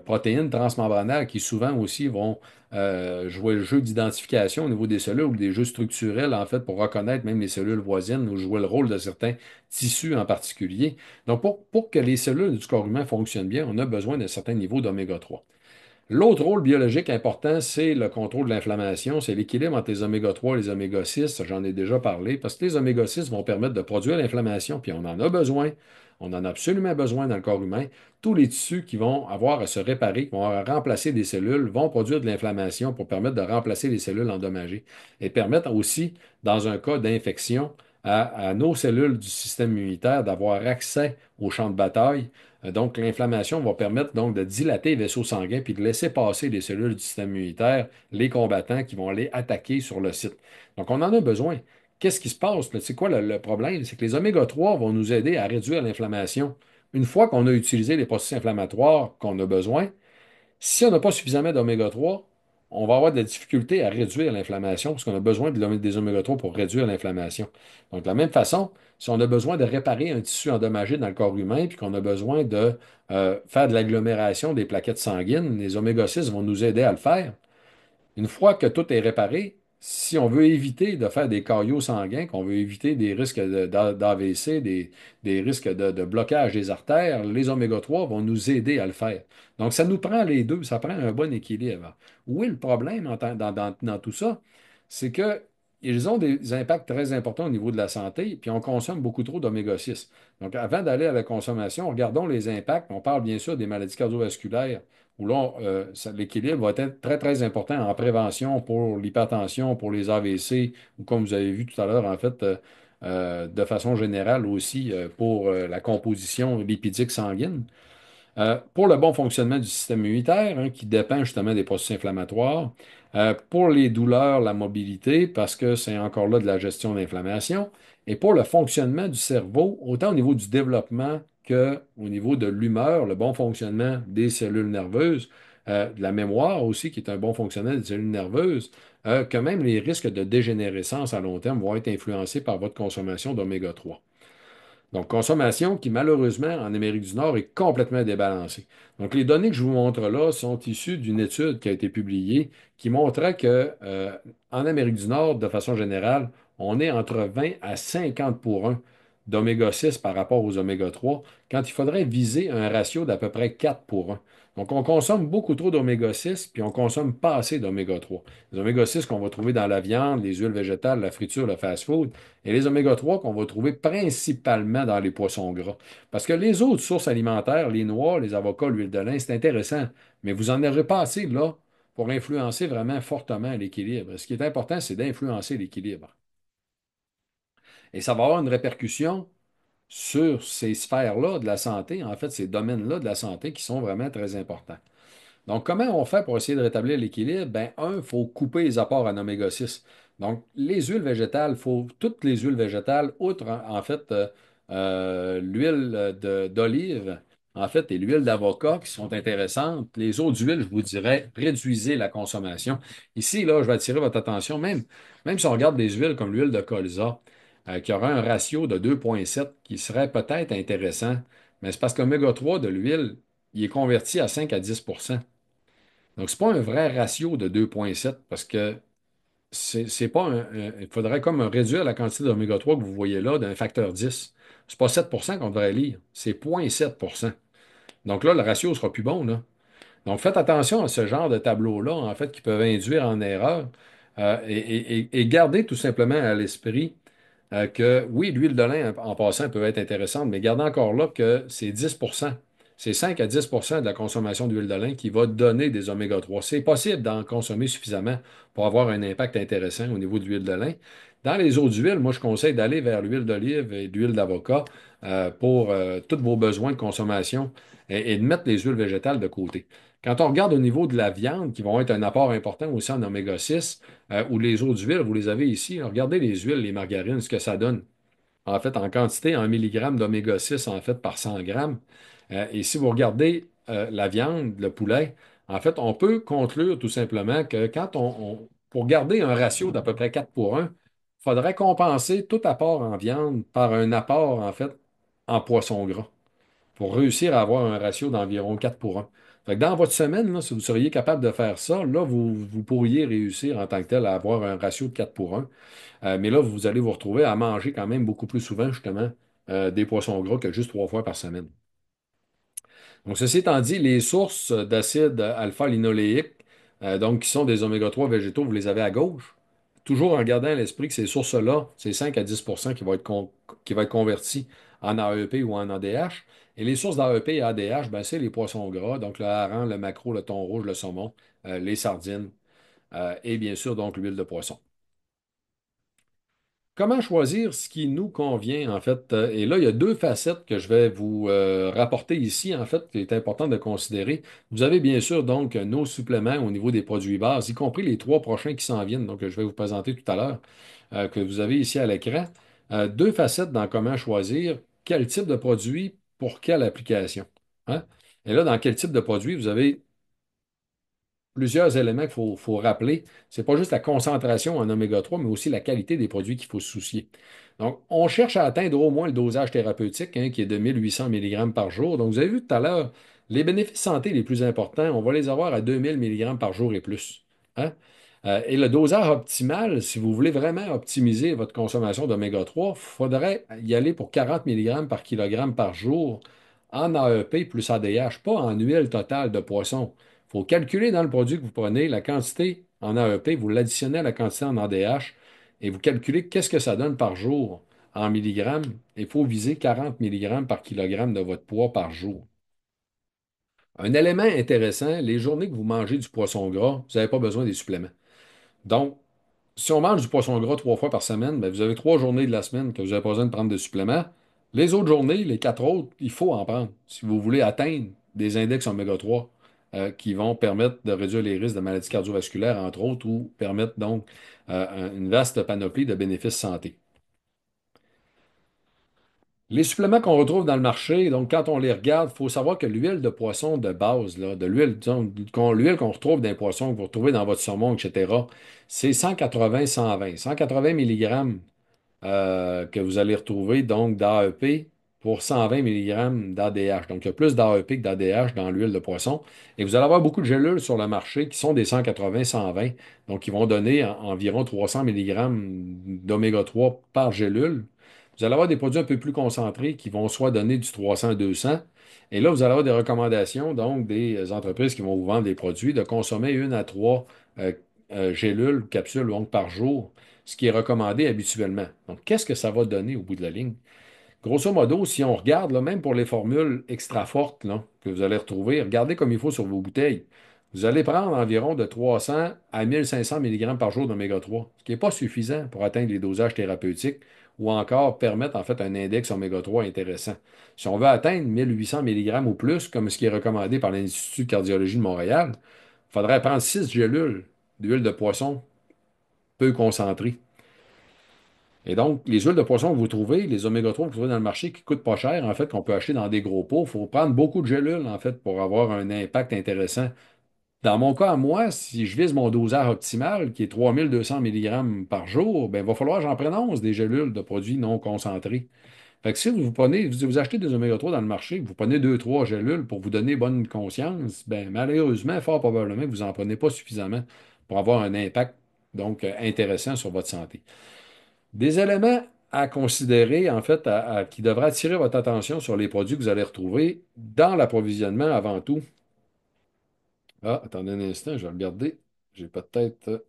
protéines transmembranaires qui souvent aussi vont jouer le jeu d'identification au niveau des cellules ou des jeux structurels, en fait, pour reconnaître même les cellules voisines ou jouer le rôle de certains tissus en particulier. Donc, pour que les cellules du corps humain fonctionnent bien, on a besoin d'un certain niveau d'oméga 3. L'autre rôle biologique important, c'est le contrôle de l'inflammation, c'est l'équilibre entre les oméga 3 et les oméga 6. J'en ai déjà parlé, parce que les oméga 6 vont permettre de produire l'inflammation, puis on en a besoin. On en a absolument besoin dans le corps humain. Tous les tissus qui vont avoir à se réparer, qui vont avoir à remplacer des cellules, vont produire de l'inflammation pour permettre de remplacer les cellules endommagées et permettre aussi, dans un cas d'infection, à nos cellules du système immunitaire d'avoir accès au champ de bataille. Donc, l'inflammation va permettre donc de dilater les vaisseaux sanguins puis de laisser passer les cellules du système immunitaire, les combattants qui vont aller attaquer sur le site. Donc, on en a besoin. Qu'est-ce qui se passe? C'est quoi le problème? C'est que les oméga 3 vont nous aider à réduire l'inflammation. Une fois qu'on a utilisé les processus inflammatoires qu'on a besoin, si on n'a pas suffisamment d'oméga 3, on va avoir de la difficulté à réduire l'inflammation parce qu'on a besoin des oméga 3 pour réduire l'inflammation. Donc, de la même façon, si on a besoin de réparer un tissu endommagé dans le corps humain puis qu'on a besoin de faire de l'agglomération des plaquettes sanguines, les oméga 6 vont nous aider à le faire. Une fois que tout est réparé, si on veut éviter de faire des caillots sanguins, qu'on veut éviter des risques d'AVC, des risques de blocage des artères, les oméga 3 vont nous aider à le faire. Donc, ça nous prend les deux, ça prend un bon équilibre. Où est le problème dans tout ça? C'est que ils ont des impacts très importants au niveau de la santé, puis on consomme beaucoup trop d'oméga 6. Donc, avant d'aller à la consommation, regardons les impacts. On parle bien sûr des maladies cardiovasculaires où là, l'équilibre va être très, très important en prévention pour l'hypertension, pour les AVC, ou comme vous avez vu tout à l'heure, en fait, de façon générale aussi pour la composition lipidique sanguine. Pour le bon fonctionnement du système immunitaire, hein, qui dépend justement des processus inflammatoires, pour les douleurs, la mobilité, parce que c'est encore là de la gestion d'inflammation, et pour le fonctionnement du cerveau, autant au niveau du développement que au niveau de l'humeur, le bon fonctionnement des cellules nerveuses, de la mémoire aussi, qui est un bon fonctionnement des cellules nerveuses, que même les risques de dégénérescence à long terme vont être influencés par votre consommation d'oméga 3. Donc, consommation qui, malheureusement, en Amérique du Nord, est complètement débalancée. Donc, les données que je vous montre là sont issues d'une étude qui a été publiée qui montrait que, en Amérique du Nord, de façon générale, on est entre 20 à 50 pour 1 d'oméga 6 par rapport aux oméga 3, quand il faudrait viser un ratio d'à peu près 4 pour 1. Donc, on consomme beaucoup trop d'oméga 6, puis on consomme pas assez d'oméga 3. Les oméga 6 qu'on va trouver dans la viande, les huiles végétales, la friture, le fast-food, et les oméga 3 qu'on va trouver principalement dans les poissons gras. Parce que les autres sources alimentaires, les noix, les avocats, l'huile de lin, c'est intéressant, mais vous n'en aurez pas assez là pour influencer vraiment fortement l'équilibre. Ce qui est important, c'est d'influencer l'équilibre. Et ça va avoir une répercussion sur ces sphères-là de la santé, en fait, ces domaines-là de la santé qui sont vraiment très importants. Donc, comment on fait pour essayer de rétablir l'équilibre? Ben, il faut couper les apports en oméga 6. Donc, les huiles végétales, faut toutes les huiles végétales, outre en fait l'huile d'olive, en fait, et l'huile d'avocat qui sont intéressantes. Les autres huiles, je vous dirais, réduisez la consommation. Ici, là, je vais attirer votre attention, même si on regarde des huiles comme l'huile de colza, qui aura un ratio de 2,7 qui serait peut-être intéressant, mais c'est parce que l'oméga 3 de l'huile, il est converti à 5 à 10. Donc, ce n'est pas un vrai ratio de 2,7 parce que c'est pas il faudrait comme réduire la quantité d'oméga 3 que vous voyez là d'un facteur 10. C'est pas 7% qu'on devrait lire, c'est 0,7%. Donc là, le ratio sera plus bon, là. Donc faites attention à ce genre de tableaux-là, en fait, qui peuvent induire en erreur et gardez tout simplement à l'esprit que oui, l'huile de lin, en passant, peut être intéressante, mais gardez encore là que c'est 10%. C'est 5 à 10% de la consommation d'huile de lin qui va donner des oméga 3. C'est possible d'en consommer suffisamment pour avoir un impact intéressant au niveau de l'huile de lin. Dans les autres huiles, moi, je conseille d'aller vers l'huile d'olive et l'huile d'avocat pour tous vos besoins de consommation et de mettre les huiles végétales de côté. Quand on regarde au niveau de la viande, qui vont être un apport important aussi en oméga 6, ou les autres huiles, vous les avez ici. Regardez les huiles, les margarines, ce que ça donne. En fait, en quantité, en milligrammes d'oméga 6 en fait, par 100 grammes. Et si vous regardez la viande, le poulet, en fait, on peut conclure tout simplement que pour garder un ratio d'à peu près 4 pour 1, il faudrait compenser tout apport en viande par un apport, en fait, en poisson gras pour réussir à avoir un ratio d'environ 4 pour 1. Fait que dans votre semaine, là, si vous seriez capable de faire ça, là, vous pourriez réussir en tant que tel à avoir un ratio de 4 pour 1. Mais là, vous allez vous retrouver à manger quand même beaucoup plus souvent, justement, des poissons gras que juste 3 fois par semaine. Donc, ceci étant dit, les sources d'acide alpha-linoléique, donc qui sont des oméga 3 végétaux, vous les avez à gauche. Toujours en gardant à l'esprit que ces sources-là, c'est 5 à 10 qui va être converti en AEP ou en ADH. Et les sources d'AEP et ADH, ben, c'est les poissons gras, donc le hareng, le maquereau, le thon rouge, le saumon, les sardines et bien sûr donc l'huile de poisson. Comment choisir ce qui nous convient, en fait? Et là, il y a deux facettes que je vais vous rapporter ici, en fait, qui est important de considérer. Vous avez bien sûr donc nos suppléments au niveau des produits bases, y compris les trois prochains qui s'en viennent, donc je vais vous présenter tout à l'heure, que vous avez ici à l'écran. Deux facettes dans comment choisir quel type de produit pour quelle application. Hein? Et là, dans quel type de produit, vous avez plusieurs éléments qu'il faut rappeler. C'est pas juste la concentration en oméga 3, mais aussi la qualité des produits qu'il faut se soucier. Donc, on cherche à atteindre au moins le dosage thérapeutique, hein, qui est de 1800 mg par jour. Donc, vous avez vu tout à l'heure, les bénéfices santé les plus importants, on va les avoir à 2000 mg par jour et plus. Hein? Et le dosage optimal, si vous voulez vraiment optimiser votre consommation d'oméga 3, il faudrait y aller pour 40 mg par kilogramme par jour en AEP plus ADH, pas en huile totale de poisson. Il faut calculer dans le produit que vous prenez la quantité en AEP, vous l'additionnez à la quantité en ADH et vous calculez qu'est-ce que ça donne par jour en milligrammes. Il faut viser 40 milligrammes par kilogramme de votre poids par jour. Un élément intéressant, les journées que vous mangez du poisson gras, vous n'avez pas besoin des suppléments. Donc, si on mange du poisson gras 3 fois par semaine, ben, vous avez 3 journées de la semaine que vous n'avez pas besoin de prendre de suppléments. Les autres journées, les 4 autres, il faut en prendre si vous voulez atteindre des index oméga 3 qui vont permettre de réduire les risques de maladies cardiovasculaires, entre autres, ou permettre donc une vaste panoplie de bénéfices santé. Les suppléments qu'on retrouve dans le marché, donc quand on les regarde, il faut savoir que l'huile de poisson de base, là, de l'huile, disons, l'huile qu'on retrouve dans les poissons, que vous retrouvez dans votre saumon, etc., c'est 180-120. 180 mg que vous allez retrouver donc d'AEP pour 120 mg d'ADH. Donc, il y a plus d'AEP que d'ADH dans l'huile de poisson. Et vous allez avoir beaucoup de gélules sur le marché qui sont des 180-120, donc qui vont donner environ 300 mg d'oméga 3 par gélule. Vous allez avoir des produits un peu plus concentrés qui vont soit donner du 300-200. Et là, vous allez avoir des recommandations, donc des entreprises qui vont vous vendre des produits, de consommer 1 à 3 euh, gélules, capsules donc, par jour, ce qui est recommandé habituellement. Donc, qu'est-ce que ça va donner au bout de la ligne? Grosso modo, si on regarde, là, même pour les formules extra fortes là, que vous allez retrouver, regardez comme il faut sur vos bouteilles. Vous allez prendre environ de 300 à 1500 mg par jour d'oméga 3, ce qui n'est pas suffisant pour atteindre les dosages thérapeutiques ou encore permettre en fait un index oméga 3 intéressant. Si on veut atteindre 1800 mg ou plus, comme ce qui est recommandé par l'Institut de cardiologie de Montréal, il faudrait prendre 6 gélules d'huile de poisson peu concentrée. Et donc, les huiles de poisson que vous trouvez, les oméga 3 que vous trouvez dans le marché qui ne coûtent pas cher, en fait, qu'on peut acheter dans des gros pots, il faut prendre beaucoup de gélules, en fait, pour avoir un impact intéressant. Dans mon cas, moi, si je vise mon dosage optimal, qui est 3200 mg par jour, ben, il va falloir que j'en prenne 11 des gélules de produits non concentrés. Fait que si vous prenez, vous achetez des oméga 3 dans le marché, que vous prenez 2 3 gélules pour vous donner bonne conscience, ben, malheureusement, fort probablement, vous n'en prenez pas suffisamment pour avoir un impact donc intéressant sur votre santé. Des éléments à considérer, en fait, qui devraient attirer votre attention sur les produits que vous allez retrouver dans l'approvisionnement avant tout. Ah, attendez un instant, je vais regarder. J'ai peut-être.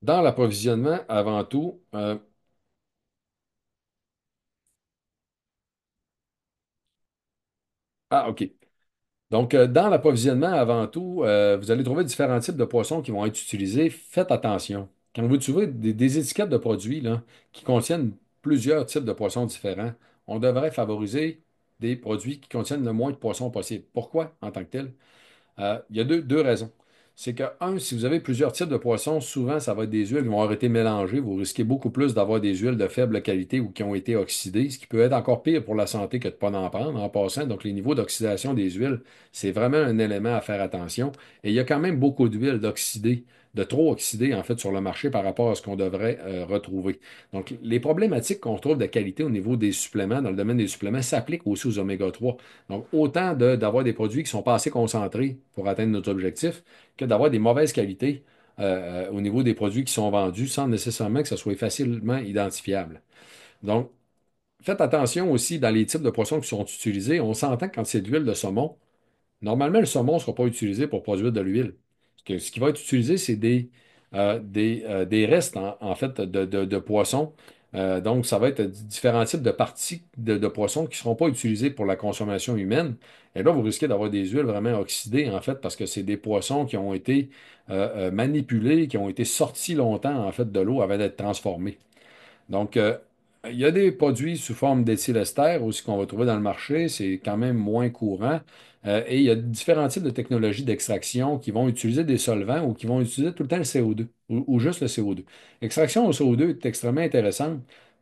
Dans l'approvisionnement avant tout. Ah, OK. Donc, dans l'approvisionnement, avant tout, vous allez trouver différents types de poissons qui vont être utilisés. Faites attention. Quand vous trouvez des étiquettes de produits là, qui contiennent plusieurs types de poissons différents, on devrait favoriser des produits qui contiennent le moins de poissons possible. Pourquoi en tant que tel? Il y a deux raisons. C'est que, un, si vous avez plusieurs types de poissons, souvent, ça va être des huiles qui vont avoir été mélangées. Vous risquez beaucoup plus d'avoir des huiles de faible qualité ou qui ont été oxydées, ce qui peut être encore pire pour la santé que de ne pas en prendre en passant. Donc, les niveaux d'oxydation des huiles, c'est vraiment un élément à faire attention. Et il y a quand même beaucoup d'huiles d'oxydées, de trop oxydées, en fait, sur le marché par rapport à ce qu'on devrait retrouver. Donc, les problématiques qu'on retrouve de qualité au niveau des suppléments, dans le domaine des suppléments, s'appliquent aussi aux oméga 3. Donc, autant d'avoir des produits qui sont pas assez concentrés pour atteindre notre objectif que d'avoir des mauvaises qualités au niveau des produits qui sont vendus sans nécessairement que ce soit facilement identifiable. Donc, faites attention aussi dans les types de poissons qui sont utilisés. On s'entend que quand c'est de l'huile de saumon, normalement, le saumon ne sera pas utilisé pour produire de l'huile. Ce qui va être utilisé, c'est des restes, en fait, de poissons. Donc, ça va être différents types de parties de poissons qui ne seront pas utilisées pour la consommation humaine. Et là, vous risquez d'avoir des huiles vraiment oxydées, en fait, parce que c'est des poissons qui ont été manipulés, qui ont été sortis longtemps, en fait, de l'eau avant d'être transformés. Donc, il y a des produits sous forme d'éthylester aussi qu'on va trouver dans le marché. C'est quand même moins courant. Et il y a différents types de technologies d'extraction qui vont utiliser des solvants ou qui vont utiliser tout le temps le CO2 ou juste le CO2. L'extraction au CO2 est extrêmement intéressante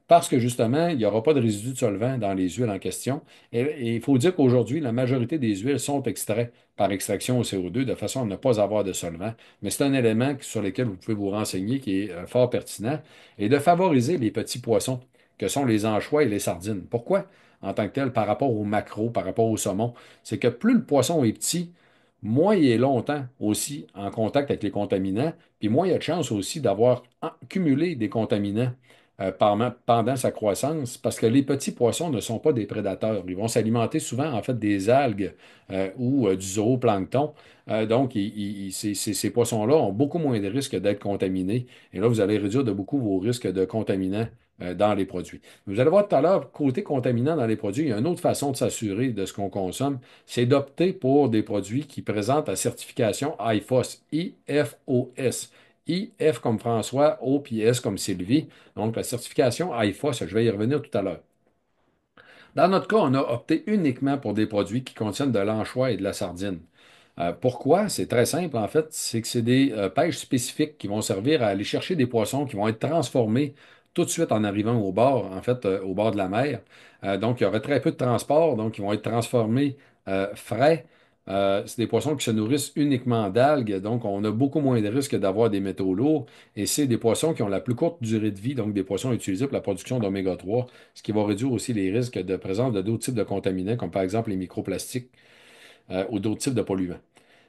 parce que justement, il n'y aura pas de résidus de solvant dans les huiles en question. Et il faut dire qu'aujourd'hui, la majorité des huiles sont extraites par extraction au CO2 de façon à ne pas avoir de solvant. Mais c'est un élément sur lequel vous pouvez vous renseigner qui est fort pertinent et de favoriser les petits poissons, que sont les anchois et les sardines. Pourquoi? En tant que tel, par rapport au maquereau, par rapport au saumon, c'est que plus le poisson est petit, moins il est longtemps aussi en contact avec les contaminants, puis moins il y a de chances aussi d'avoir cumulé des contaminants pendant sa croissance, parce que les petits poissons ne sont pas des prédateurs. Ils vont s'alimenter souvent, en fait, des algues ou du zooplancton. Donc, ces poissons-là ont beaucoup moins de risques d'être contaminés. Et là, vous allez réduire de beaucoup vos risques de contaminants dans les produits. Vous allez voir tout à l'heure, côté contaminant dans les produits, il y a une autre façon de s'assurer de ce qu'on consomme, c'est d'opter pour des produits qui présentent la certification IFOS, IFOS. IF comme François, O puis S comme Sylvie. Donc, la certification IFOS, je vais y revenir tout à l'heure. Dans notre cas, on a opté uniquement pour des produits qui contiennent de l'anchois et de la sardine. Pourquoi? C'est très simple, en fait. C'est que c'est des pêches spécifiques qui vont servir à aller chercher des poissons qui vont être transformés tout de suite en arrivant au bord, en fait, au bord de la mer. Donc, il y aura très peu de transport, donc ils vont être transformés frais. C'est des poissons qui se nourrissent uniquement d'algues, donc on a beaucoup moins de risques d'avoir des métaux lourds. Et c'est des poissons qui ont la plus courte durée de vie, donc des poissons utilisés pour la production d'oméga 3, ce qui va réduire aussi les risques de présence de d'autres types de contaminants, comme par exemple les microplastiques ou d'autres types de polluants.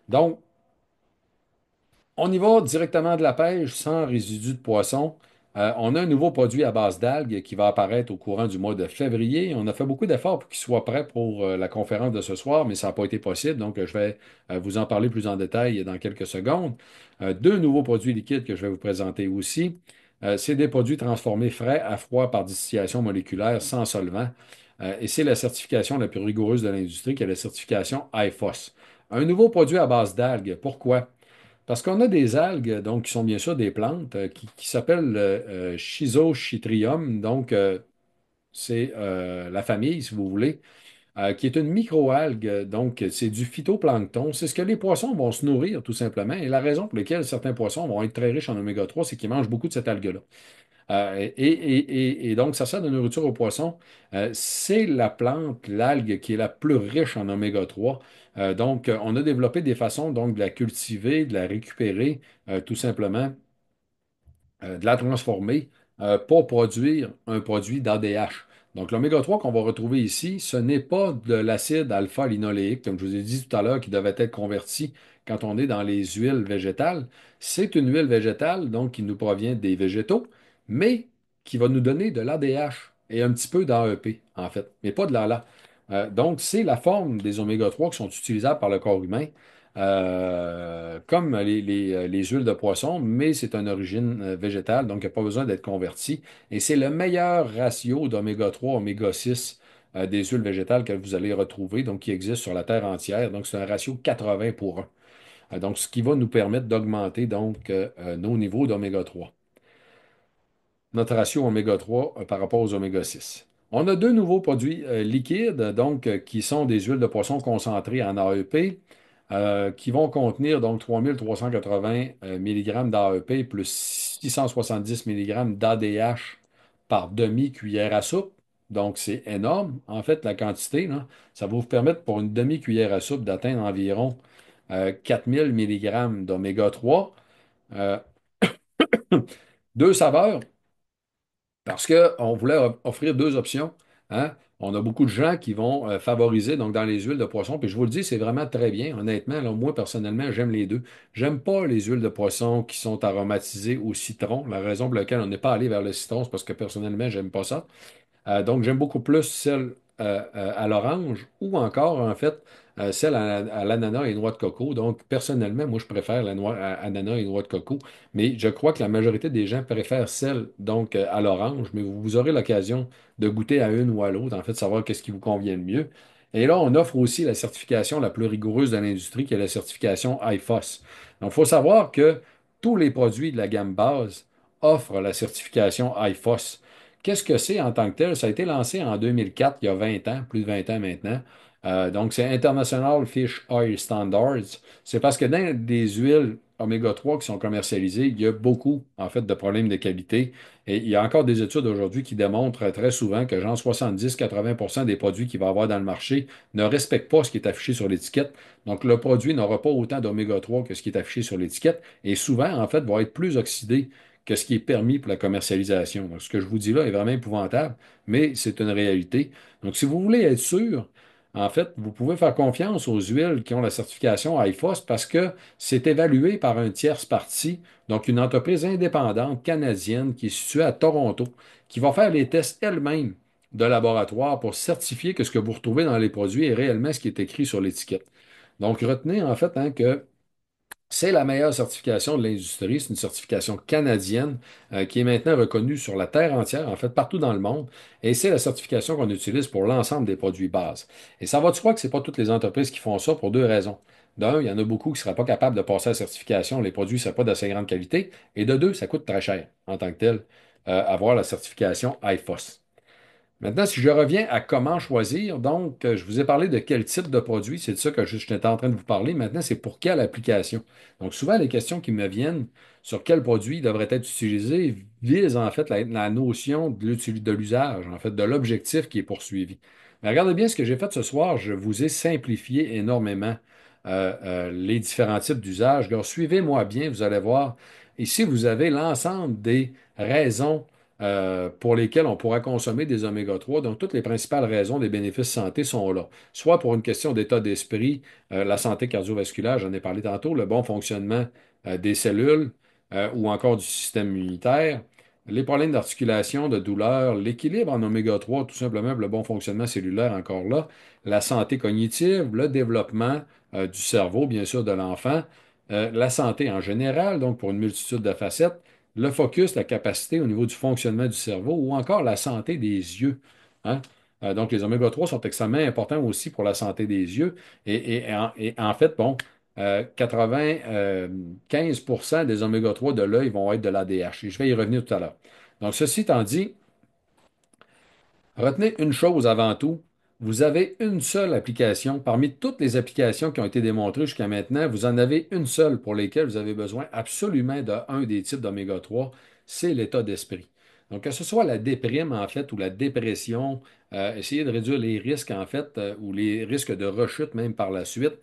Donc, on y va directement de la pêche sans résidus de poisson. On a un nouveau produit à base d'algues qui va apparaître au courant du mois de février. On a fait beaucoup d'efforts pour qu'il soit prêt pour la conférence de ce soir, mais ça n'a pas été possible. Donc, je vais vous en parler plus en détail dans quelques secondes. Deux nouveaux produits liquides que je vais vous présenter aussi. C'est des produits transformés frais à froid par distillation moléculaire sans solvant. Et c'est la certification la plus rigoureuse de l'industrie qui est la certification IFOS. Un nouveau produit à base d'algues. Pourquoi? Parce qu'on a des algues, donc, qui sont bien sûr des plantes, qui s'appellent Schizochytrium. Donc, c'est la famille, si vous voulez, qui est une microalgue. Donc, c'est du phytoplancton. C'est ce que les poissons vont se nourrir, tout simplement. Et la raison pour laquelle certains poissons vont être très riches en oméga 3, c'est qu'ils mangent beaucoup de cette algue-là. Et donc, ça sert de nourriture aux poissons. C'est la plante, l'algue, qui est la plus riche en oméga 3. Donc, on a développé des façons donc, de la cultiver, de la récupérer, tout simplement, de la transformer pour produire un produit d'ADH. Donc, l'oméga 3 qu'on va retrouver ici, ce n'est pas de l'acide alpha-linoléique, comme je vous ai dit tout à l'heure, qui devait être converti quand on est dans les huiles végétales. C'est une huile végétale, donc qui nous provient des végétaux, mais qui va nous donner de l'ADH et un petit peu d'AEP, en fait, mais pas de l'ALA. Donc, c'est la forme des oméga 3 qui sont utilisables par le corps humain, comme les huiles de poisson, mais c'est une origine végétale, donc il n'y a pas besoin d'être converti. Et c'est le meilleur ratio d'oméga 3, oméga 6 des huiles végétales que vous allez retrouver, donc qui existe sur la Terre entière. Donc, c'est un ratio 80 pour 1. Donc, ce qui va nous permettre d'augmenter donc nos niveaux d'oméga 3, notre ratio oméga 3 par rapport aux oméga 6. On a deux nouveaux produits liquides, donc qui sont des huiles de poisson concentrées en AEP, qui vont contenir donc 3380 mg d'AEP plus 670 mg d'ADH par demi-cuillère à soupe. Donc, c'est énorme. En fait, la quantité, là, ça va vous permettre pour une demi-cuillère à soupe d'atteindre environ 4000 mg d'oméga 3. Euh, deux saveurs. Parce qu'on voulait offrir deux options. Hein. On a beaucoup de gens qui vont favoriser donc dans les huiles de poisson. Puis je vous le dis, c'est vraiment très bien. Honnêtement, là, moi, personnellement, j'aime les deux. J'aime pas les huiles de poisson qui sont aromatisées au citron. La raison pour laquelle on n'est pas allé vers le citron, c'est parce que personnellement, j'aime pas ça. Donc, j'aime beaucoup plus celle à l'orange ou encore, en fait, celle à l'ananas et noix de coco. Donc, personnellement, moi, je préfère la noix à ananas et noix de coco. Mais je crois que la majorité des gens préfèrent celle donc à l'orange. Mais vous aurez l'occasion de goûter à une ou à l'autre, en fait, savoir qu'est-ce qui vous convient le mieux. Et là, on offre aussi la certification la plus rigoureuse de l'industrie, qui est la certification IFOS. Donc, il faut savoir que tous les produits de la gamme base offrent la certification IFOS. Qu'est-ce que c'est en tant que tel? Ça a été lancé en 2004, il y a 20 ans, plus de 20 ans maintenant. Donc, c'est International Fish Oil Standards. C'est parce que dans des huiles oméga 3 qui sont commercialisées, il y a beaucoup, en fait, de problèmes de qualité. Et il y a encore des études aujourd'hui qui démontrent très souvent que genre 70-80% des produits qu'il va y avoir dans le marché ne respectent pas ce qui est affiché sur l'étiquette. Donc, le produit n'aura pas autant d'oméga 3 que ce qui est affiché sur l'étiquette. Et souvent, en fait, va être plus oxydé que ce qui est permis pour la commercialisation. Donc, ce que je vous dis là est vraiment épouvantable, mais c'est une réalité. Donc, si vous voulez être sûr, en fait, vous pouvez faire confiance aux huiles qui ont la certification IFOS parce que c'est évalué par un tierce parti, donc une entreprise indépendante canadienne qui est située à Toronto, qui va faire les tests elle-même de laboratoire pour certifier que ce que vous retrouvez dans les produits est réellement ce qui est écrit sur l'étiquette. Donc, retenez en fait hein, que c'est la meilleure certification de l'industrie. C'est une certification canadienne qui est maintenant reconnue sur la terre entière, en fait, partout dans le monde. Et c'est la certification qu'on utilise pour l'ensemble des produits bases. Et ça va de soi que ce n'est pas toutes les entreprises qui font ça pour deux raisons. D'un, il y en a beaucoup qui ne seraient pas capables de passer la certification. Les produits ne seraient pas d'assez grande qualité. Et de deux, ça coûte très cher en tant que tel, avoir la certification IFOS. Maintenant, si je reviens à comment choisir, donc, je vous ai parlé de quel type de produit, c'est de ça que j'étais en train de vous parler. Maintenant, c'est pour quelle application. Donc, souvent, les questions qui me viennent sur quel produit devrait être utilisé visent en fait la notion de l'usage, en fait, de l'objectif qui est poursuivi. Mais regardez bien ce que j'ai fait ce soir. Je vous ai simplifié énormément les différents types d'usage. Alors, suivez-moi bien, vous allez voir. Ici, vous avez l'ensemble des raisons pour lesquels on pourra consommer des oméga 3. Donc, toutes les principales raisons des bénéfices santé sont là. Soit pour une question d'état d'esprit, la santé cardiovasculaire, j'en ai parlé tantôt, le bon fonctionnement des cellules ou encore du système immunitaire, les problèmes d'articulation, de douleur, l'équilibre en oméga 3, tout simplement pour le bon fonctionnement cellulaire encore là, la santé cognitive, le développement du cerveau, bien sûr, de l'enfant, la santé en général, donc pour une multitude de facettes, le focus, la capacité au niveau du fonctionnement du cerveau ou encore la santé des yeux. Hein. Donc, les oméga 3 sont extrêmement importants aussi pour la santé des yeux. Et en fait, bon, 95% des oméga 3 de l'œil vont être de l'ADH. Et je vais y revenir tout à l'heure. Donc, ceci étant dit, retenez une chose avant tout. Vous avez une seule application. Parmi toutes les applications qui ont été démontrées jusqu'à maintenant, vous en avez une seule pour lesquelles vous avez besoin absolument d'un des types d'oméga 3, c'est l'état d'esprit. Donc, que ce soit la déprime, en fait, ou la dépression, essayer de réduire les risques, en fait, ou les risques de rechute même par la suite,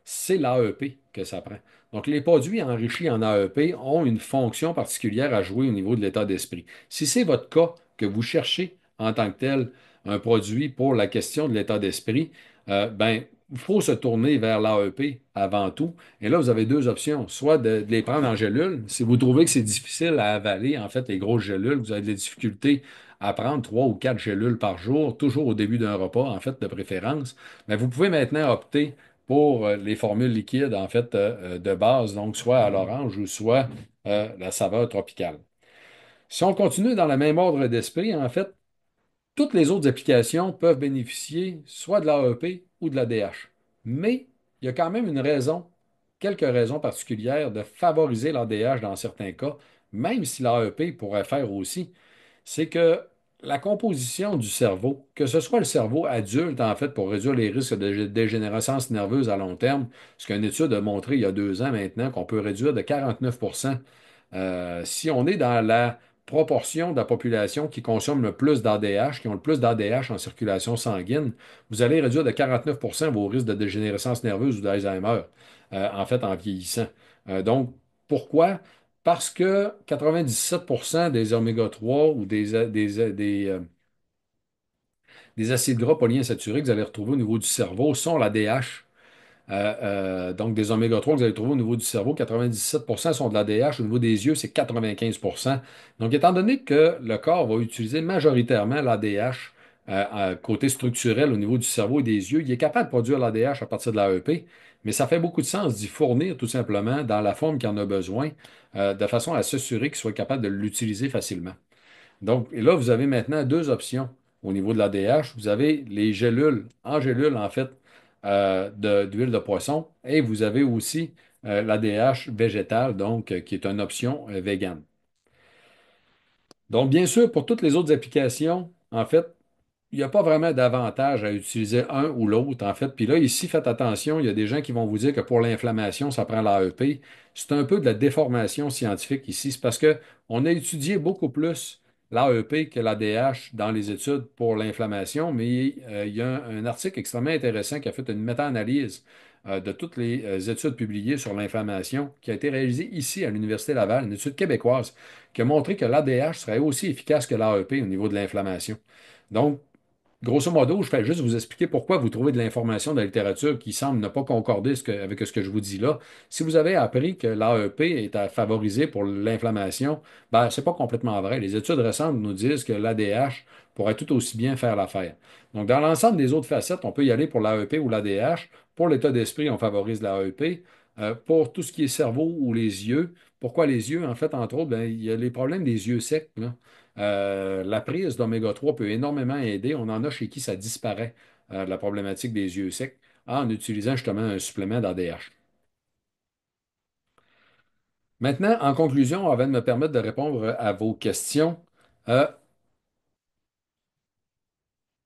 c'est l'AEP que ça prend. Donc, les produits enrichis en AEP ont une fonction particulière à jouer au niveau de l'état d'esprit. Si c'est votre cas, que vous cherchez en tant que tel un produit pour la question de l'état d'esprit, ben, il faut se tourner vers l'AEP avant tout. Et là, vous avez deux options. Soit de les prendre en gélule. Si vous trouvez que c'est difficile à avaler, en fait, les grosses gélules, vous avez des difficultés à prendre trois ou quatre gélules par jour, toujours au début d'un repas, en fait, de préférence. Mais vous pouvez maintenant opter pour les formules liquides, en fait, de base, donc soit à l'orange ou soit la saveur tropicale. Si on continue dans le même ordre d'esprit, en fait, toutes les autres applications peuvent bénéficier soit de l'AEP ou de l'ADH. Mais il y a quand même une raison, quelques raisons particulières de favoriser l'ADH dans certains cas, même si l'AEP pourrait faire aussi. C'est que la composition du cerveau, que ce soit le cerveau adulte, en fait, pour réduire les risques de dégénérescence nerveuse à long terme, ce qu'une étude a montré il y a 2 ans maintenant, qu'on peut réduire de 49 si on est dans la proportion de la population qui consomme le plus d'ADH, qui ont le plus d'ADH en circulation sanguine, vous allez réduire de 49 vos risques de dégénérescence nerveuse ou d'Alzheimer, en fait, en vieillissant. Donc, pourquoi? Parce que 97 des oméga 3 ou des acides gras polyinsaturés que vous allez retrouver au niveau du cerveau sont l'ADH. Donc, des oméga 3 que vous allez trouver au niveau du cerveau, 97 sont de l'ADH. Au niveau des yeux, c'est 95. Donc, étant donné que le corps va utiliser majoritairement l'ADH côté structurel au niveau du cerveau et des yeux, il est capable de produire l'ADH à partir de l'AEP, mais ça fait beaucoup de sens d'y fournir tout simplement dans la forme qu'il en a besoin, de façon à s'assurer qu'il soit capable de l'utiliser facilement. Donc, et là, vous avez maintenant deux options au niveau de l'ADH. Vous avez les gélules, en gélule, en fait, d'huile de poisson, et vous avez aussi l'ADH végétal, donc, qui est une option végane. Donc, bien sûr, pour toutes les autres applications, en fait, il n'y a pas vraiment d'avantage à utiliser un ou l'autre, en fait. Puis là, ici, faites attention, il y a des gens qui vont vous dire que pour l'inflammation, ça prend l'AEP. C'est un peu de la déformation scientifique ici. C'est parce que on a étudié beaucoup plus l'AEP que l'ADH dans les études pour l'inflammation, mais il y a un article extrêmement intéressant qui a fait une méta-analyse de toutes les études publiées sur l'inflammation qui a été réalisée ici à l'Université Laval, une étude québécoise, qui a montré que l'ADH serait aussi efficace que l'AEP au niveau de l'inflammation. Donc, grosso modo, je fais juste vous expliquer pourquoi vous trouvez de l'information dans la littérature qui semble ne pas concorder avec ce que je vous dis là. Si vous avez appris que l'AEP est à favoriser pour l'inflammation, ben, c'est pas complètement vrai. Les études récentes nous disent que l'ADH pourrait tout aussi bien faire l'affaire. Donc, dans l'ensemble des autres facettes, on peut y aller pour l'AEP ou l'ADH. Pour l'état d'esprit, on favorise l'AEP. Pour tout ce qui est cerveau ou les yeux, pourquoi les yeux? En fait, entre autres, ben, il y a les problèmes des yeux secs, là. La prise d'oméga 3 peut énormément aider. On en a chez qui ça disparaît, la problématique des yeux secs, en utilisant justement un supplément d'ADH. Maintenant, en conclusion, avant de me permettre de répondre à vos questions, euh,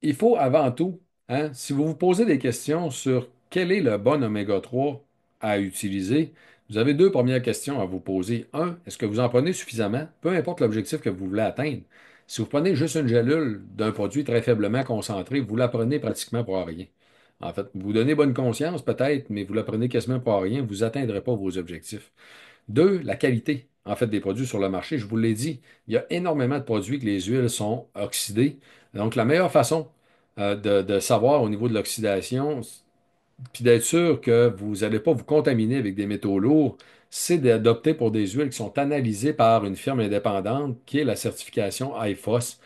il faut avant tout, hein, si vous vous posez des questions sur quel est le bon oméga 3 à utiliser, vous avez deux premières questions à vous poser. Un, est-ce que vous en prenez suffisamment? Peu importe l'objectif que vous voulez atteindre. Si vous prenez juste une gélule d'un produit très faiblement concentré, vous la prenez pratiquement pour rien. En fait, vous donnez bonne conscience peut-être, mais vous la prenez quasiment pour rien, vous n'atteindrez pas vos objectifs. Deux, la qualité, en fait, des produits sur le marché. Je vous l'ai dit, il y a énormément de produits que les huiles sont oxydées. Donc, la meilleure façon de savoir au niveau de l'oxydation, puis d'être sûr que vous n'allez pas vous contaminer avec des métaux lourds, c'est d'adopter pour des huiles qui sont analysées par une firme indépendante, qui est la certification IFOS,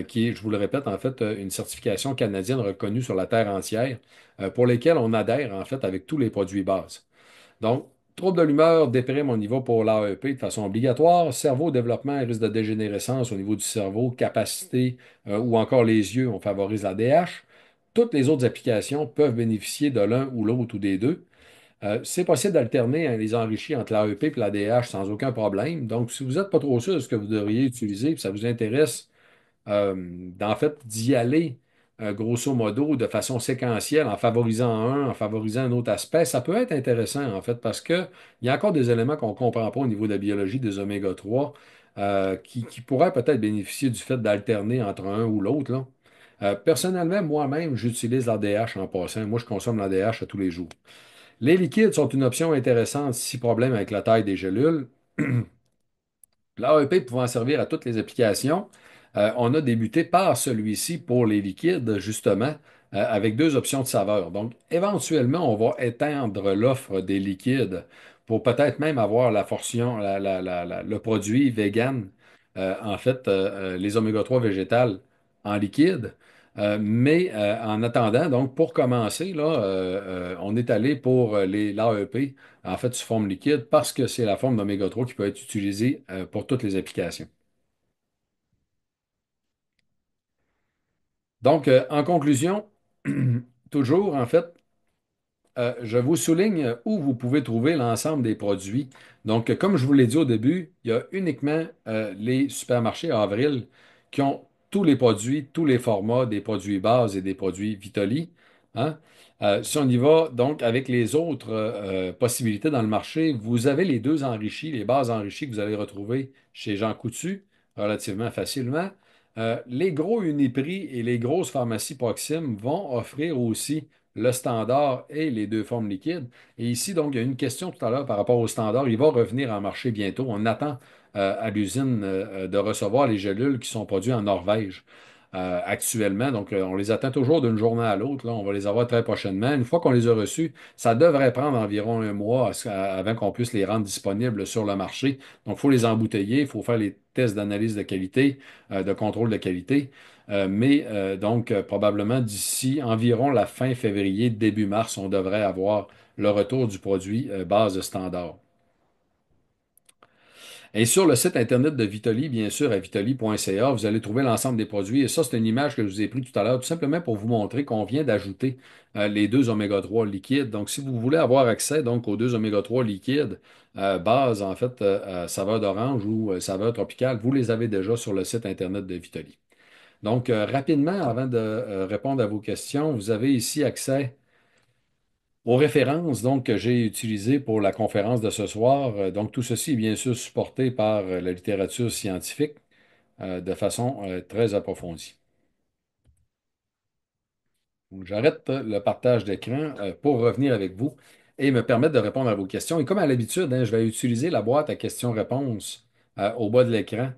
qui est, je vous le répète, en fait, une certification canadienne reconnue sur la terre entière, pour lesquelles on adhère, en fait, avec tous les produits bases. Donc, trouble de l'humeur, déprime au niveau pour l'AEP de façon obligatoire, cerveau, développement et risque de dégénérescence au niveau du cerveau, capacité ou encore les yeux, on favorise la DH. Toutes les autres applications peuvent bénéficier de l'un ou l'autre ou des deux. C'est possible d'alterner hein, les enrichis entre l'AEP et la DH sans aucun problème. Donc, si vous n'êtes pas trop sûr de ce que vous devriez utiliser, puis ça vous intéresse en fait, d'y aller, grosso modo, de façon séquentielle, en favorisant un, en favorisant un autre aspect, ça peut être intéressant, en fait, parce qu'il y a encore des éléments qu'on ne comprend pas au niveau de la biologie des oméga 3 qui pourraient peut-être bénéficier du fait d'alterner entre un ou l'autre, là. Personnellement, moi-même, j'utilise l'ADH en passant. Moi, je consomme l'ADH à tous les jours. Les liquides sont une option intéressante si problème avec la taille des gélules. L'AEP pouvant servir à toutes les applications. On a débuté par celui-ci pour les liquides, justement, avec deux options de saveur. Donc, éventuellement, on va éteindre l'offre des liquides pour peut-être même avoir la portion, le produit vegan, en fait, les oméga 3 végétales en liquide. Mais en attendant, donc pour commencer, là, on est allé pour l'AEP, en fait, sous forme liquide, parce que c'est la forme d'oméga 3 qui peut être utilisée pour toutes les applications. Donc, en conclusion, toujours, en fait, je vous souligne où vous pouvez trouver l'ensemble des produits. Donc, comme je vous l'ai dit au début, il y a uniquement les supermarchés Avril qui ont tous les produits, tous les formats des produits bases et des produits Vitali. Hein. Si on y va donc avec les autres possibilités dans le marché, vous avez les deux enrichis, les bases enrichies que vous allez retrouver chez Jean Coutu relativement facilement. Les gros Uniprix et les grosses pharmacies Proxime vont offrir aussi le standard et les deux formes liquides. Et ici, donc, il y a une question tout à l'heure par rapport au standard. Il va revenir en marché bientôt. On attend à l'usine de recevoir les gélules qui sont produites en Norvège actuellement. Donc, on les attend toujours d'une journée à l'autre. Là, on va les avoir très prochainement. Une fois qu'on les a reçus, ça devrait prendre environ un mois avant qu'on puisse les rendre disponibles sur le marché. Donc, il faut les embouteiller, il faut faire les tests d'analyse de qualité, de contrôle de qualité. Mais probablement d'ici environ la fin février, début mars, on devrait avoir le retour du produit base standard. Et sur le site internet de Vitoli, bien sûr, à vitoli.ca, vous allez trouver l'ensemble des produits. Et ça, c'est une image que je vous ai prise tout à l'heure, tout simplement pour vous montrer qu'on vient d'ajouter les deux oméga 3 liquides. Donc, si vous voulez avoir accès donc, aux deux oméga 3 liquides, base, en fait, saveur d'orange ou saveur tropicale, vous les avez déjà sur le site internet de Vitoli. Donc, rapidement, avant de répondre à vos questions, vous avez ici accès aux références donc, que j'ai utilisées pour la conférence de ce soir. Donc, tout ceci est bien sûr supporté par la littérature scientifique de façon très approfondie. Donc, j'arrête le partage d'écran pour revenir avec vous et me permettre de répondre à vos questions. Et comme à l'habitude, hein, je vais utiliser la boîte à questions-réponses au bas de l'écran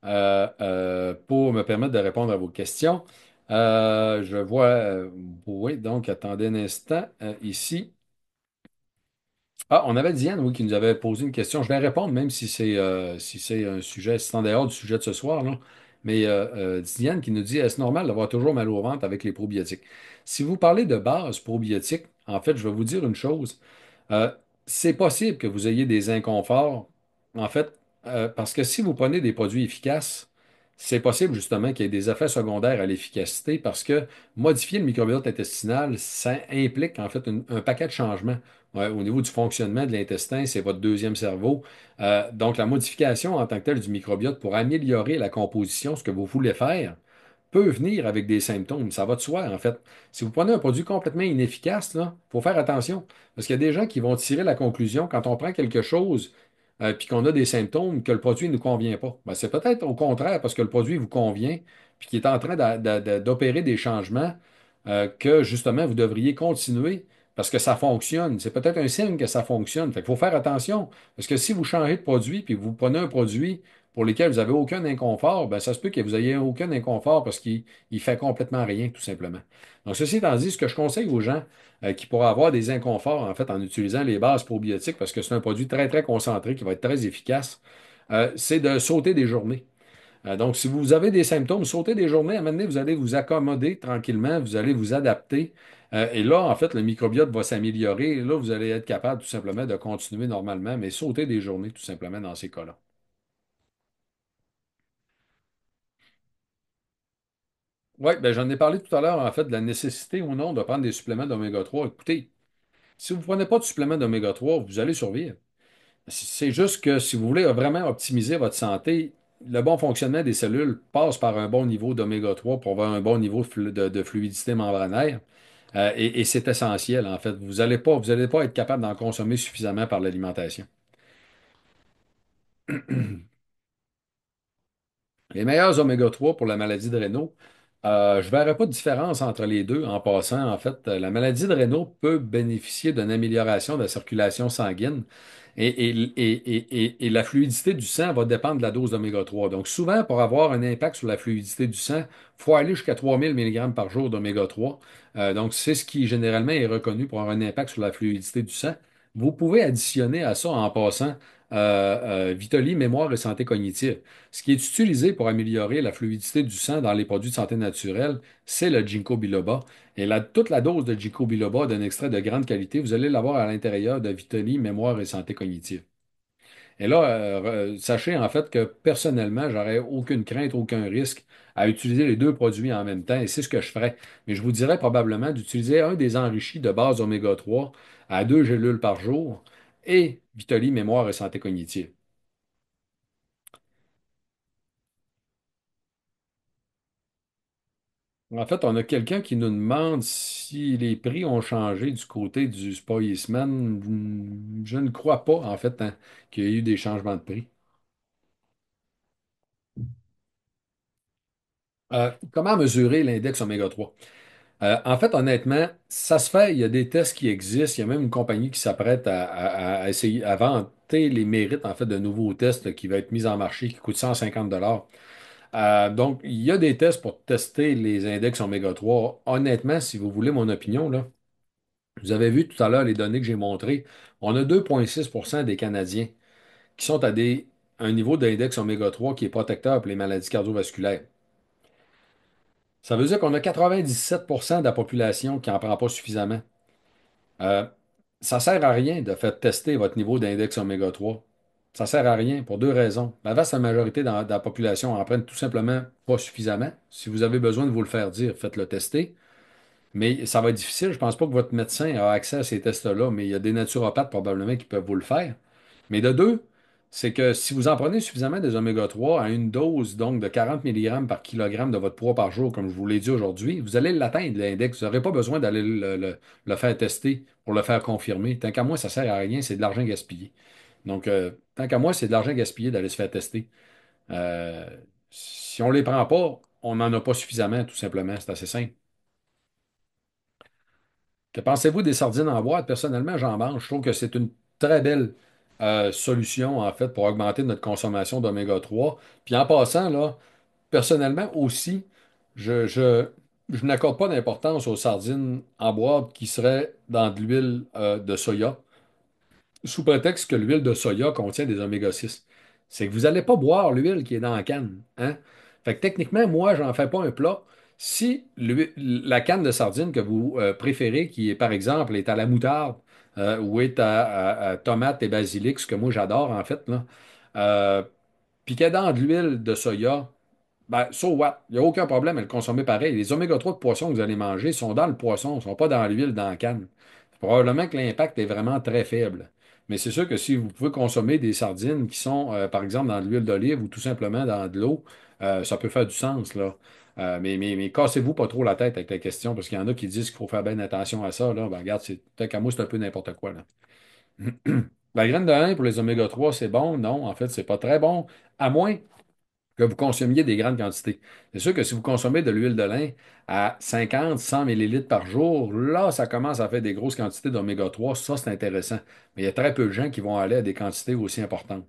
pour me permettre de répondre à vos questions. Je vois, oui, donc attendez un instant ici. Ah, on avait Diane, oui, qui nous avait posé une question. Je vais répondre, même si c'est un sujet, si c'est en dehors du sujet de ce soir, là. Mais Diane qui nous dit, est-ce normal d'avoir toujours mal au ventre avec les probiotiques? Si vous parlez de base probiotiques, en fait, je vais vous dire une chose. Euh, c'est possible que vous ayez des inconforts, en fait, parce que si vous prenez des produits efficaces, c'est possible justement qu'il y ait des effets secondaires à l'efficacité parce que modifier le microbiote intestinal, ça implique en fait un paquet de changements. Ouais, au niveau du fonctionnement de l'intestin, c'est votre deuxième cerveau. Donc, la modification en tant que telle du microbiote pour améliorer la composition, ce que vous voulez faire, peut venir avec des symptômes. Ça va de soi, en fait. Si vous prenez un produit complètement inefficace, il faut faire attention. Parce qu'il y a des gens qui vont tirer la conclusion quand on prend quelque chose puis qu'on a des symptômes que le produit ne nous convient pas. Ben, c'est peut-être au contraire parce que le produit vous convient puis qu'il est en train d'opérer des changements que justement vous devriez continuer parce que ça fonctionne. C'est peut-être un signe que ça fonctionne. Fait qu'il faut faire attention. Parce que si vous changez de produit puis que vous prenez un produit pour lequel vous n'avez aucun inconfort, ben, ça se peut que vous n'ayez aucun inconfort parce qu'il fait complètement rien, tout simplement. Donc, ceci étant dit, ce que je conseille aux gens qui pourraient avoir des inconforts, en fait, en utilisant les bases probiotiques, parce que c'est un produit très, très concentré qui va être très efficace, c'est de sauter des journées. Donc, si vous avez des symptômes, sautez des journées. À un moment donné, vous allez vous accommoder tranquillement, vous allez vous adapter. Et là, en fait, le microbiote va s'améliorer. Et là, vous allez être capable tout simplement de continuer normalement, mais sauter des journées tout simplement dans ces cas-là. Oui, ben, j'en ai parlé tout à l'heure, en fait, de la nécessité ou non de prendre des suppléments d'oméga 3. Écoutez, si vous ne prenez pas de suppléments d'oméga 3, vous allez survivre. C'est juste que si vous voulez vraiment optimiser votre santé, le bon fonctionnement des cellules passe par un bon niveau d'oméga 3 pour avoir un bon niveau de fluidité membranaire. Et c'est essentiel, en fait. Vous allez pas être capable d'en consommer suffisamment par l'alimentation. Les meilleurs oméga 3 pour la maladie de Raynaud. Je ne verrais pas de différence entre les deux en passant. En fait, la maladie de Raynaud peut bénéficier d'une amélioration de la circulation sanguine et la fluidité du sang va dépendre de la dose d'oméga 3. Donc, souvent, pour avoir un impact sur la fluidité du sang, il faut aller jusqu'à 3000 mg par jour d'oméga 3. Donc, c'est ce qui généralement est reconnu pour avoir un impact sur la fluidité du sang. Vous pouvez additionner à ça en passant Vitoli, mémoire et santé cognitive. Ce qui est utilisé pour améliorer la fluidité du sang dans les produits de santé naturelle, c'est le ginkgo biloba. Et toute la dose de ginkgo biloba d'un extrait de grande qualité, vous allez l'avoir à l'intérieur de Vitoli, mémoire et santé cognitive. Et là, sachez en fait que personnellement, j'aurais aucune crainte, aucun risque à utiliser les deux produits en même temps, et c'est ce que je ferais. Mais je vous dirais probablement d'utiliser un des enrichis de base oméga 3 à 2 gélules par jour et Vitoli, mémoire et santé cognitive. En fait, on a quelqu'un qui nous demande si les prix ont changé du côté du Spa Eastman. Je ne crois pas, en fait, hein, qu'il y ait eu des changements de prix. Comment mesurer l'index oméga 3? En fait, honnêtement, ça se fait. Il y a des tests qui existent. Il y a même une compagnie qui s'apprête à essayer, à vanter les mérites, en fait, de nouveaux tests qui vont être mis en marché, qui coûtent 150 $. Donc, il y a des tests pour tester les index oméga 3. Honnêtement, si vous voulez mon opinion, là, vous avez vu tout à l'heure les données que j'ai montrées. On a 2,6 % des Canadiens qui sont un niveau d'index oméga 3 qui est protecteur pour les maladies cardiovasculaires. Ça veut dire qu'on a 97 % de la population qui n'en prend pas suffisamment. Euh, Ça sert à rien de faire tester votre niveau d'index oméga 3. Ça sert à rien pour deux raisons. La vaste majorité de la population en prennent tout simplement pas suffisamment. Si vous avez besoin de vous le faire dire, faites-le tester. Mais ça va être difficile. Je ne pense pas que votre médecin a accès à ces tests-là, mais il y a des naturopathes probablement qui peuvent vous le faire. Mais de deux, c'est que si vous en prenez suffisamment des oméga 3 à une dose donc de 40 mg par kilogramme de votre poids par jour, comme je vous l'ai dit aujourd'hui, vous allez l'atteindre, l'index. Vous n'aurez pas besoin d'aller le faire tester pour le faire confirmer. Tant qu'à moi, ça ne sert à rien, c'est de l'argent gaspillé. Donc, tant qu'à moi, c'est de l'argent gaspillé d'aller se faire tester. Euh, si on ne les prend pas, on n'en a pas suffisamment, tout simplement. C'est assez simple. Que pensez-vous des sardines en boîte? Personnellement, j'en mange. Je trouve que c'est une très belle solution, en fait, pour augmenter notre consommation d'oméga 3. Puis en passant, là, personnellement aussi, je, je, je n'accorde pas d'importance aux sardines en boîte qui seraient dans de l'huile de soya sous prétexte que l'huile de soya contient des oméga 6. C'est que vous n'allez pas boire l'huile qui est dans la canne, hein? Fait que techniquement, moi, j'en fais pas un plat. Si la canne de sardine que vous préférez, qui est par exemple est à la moutarde ou est à tomate et basilic, ce que moi j'adore en fait, là, euh, puis qu'elle est dans de l'huile de soya, ben, so what? Il n'y a aucun problème à le consommer pareil. Les oméga 3 de poisson que vous allez manger sont dans le poisson, ne sont pas dans l'huile, dans la canne. Probablement que l'impact est vraiment très faible. Mais c'est sûr que si vous pouvez consommer des sardines qui sont, par exemple, dans de l'huile d'olive ou tout simplement dans de l'eau, ça peut faire du sens, là. Mais cassez-vous pas trop la tête avec la question, parce qu'il y en a qui disent qu'il faut faire bien attention à ça, là. Ben, regarde, peut-être qu'à moi, c'est un peu n'importe quoi, là. La graine de lin pour les oméga 3, c'est bon? Non, en fait, c'est pas très bon, à moins que vous consommiez des grandes quantités. C'est sûr que si vous consommez de l'huile de lin à 50, 100 millilitres par jour, là, ça commence à faire des grosses quantités d'oméga 3. Ça, c'est intéressant. Mais il y a très peu de gens qui vont aller à des quantités aussi importantes.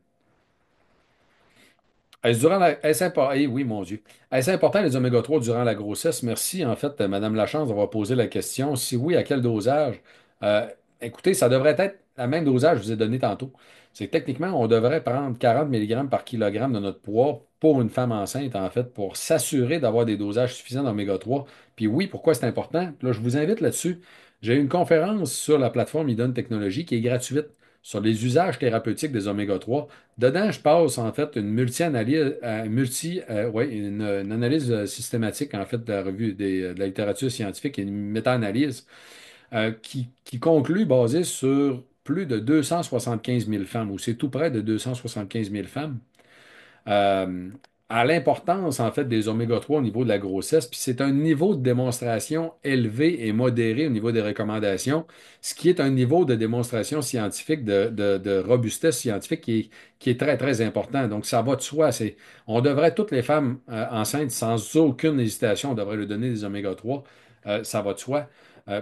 Oui, mon Dieu. Est-ce important les oméga 3 durant la grossesse? Merci, en fait, Madame Lachance d'avoir posé la question. Si oui, à quel dosage? Euh, Écoutez, ça devrait être le même dosage que je vous ai donné tantôt. C'est que techniquement, on devrait prendre 40 mg par kilogramme de notre poids pour une femme enceinte, en fait, pour s'assurer d'avoir des dosages suffisants d'oméga 3. Puis oui, pourquoi c'est important? Là, je vous invite là-dessus. J'ai une conférence sur la plateforme Idon Technologies qui est gratuite sur les usages thérapeutiques des oméga 3. Dedans, je passe en fait une multi-analyse, une analyse systématique en fait de la revue de la littérature scientifique et une méta-analyse qui conclut basée sur plus de 275 000 femmes, ou c'est tout près de 275 000 femmes. Euh, à l'importance, en fait, des oméga 3 au niveau de la grossesse. Puis c'est un niveau de démonstration élevé et modéré au niveau des recommandations, ce qui est un niveau de démonstration scientifique, de robustesse scientifique qui est très, très important. Donc, ça va de soi. On devrait, toutes les femmes enceintes, sans aucune hésitation, on devrait leur donner des oméga 3. Ça va de soi.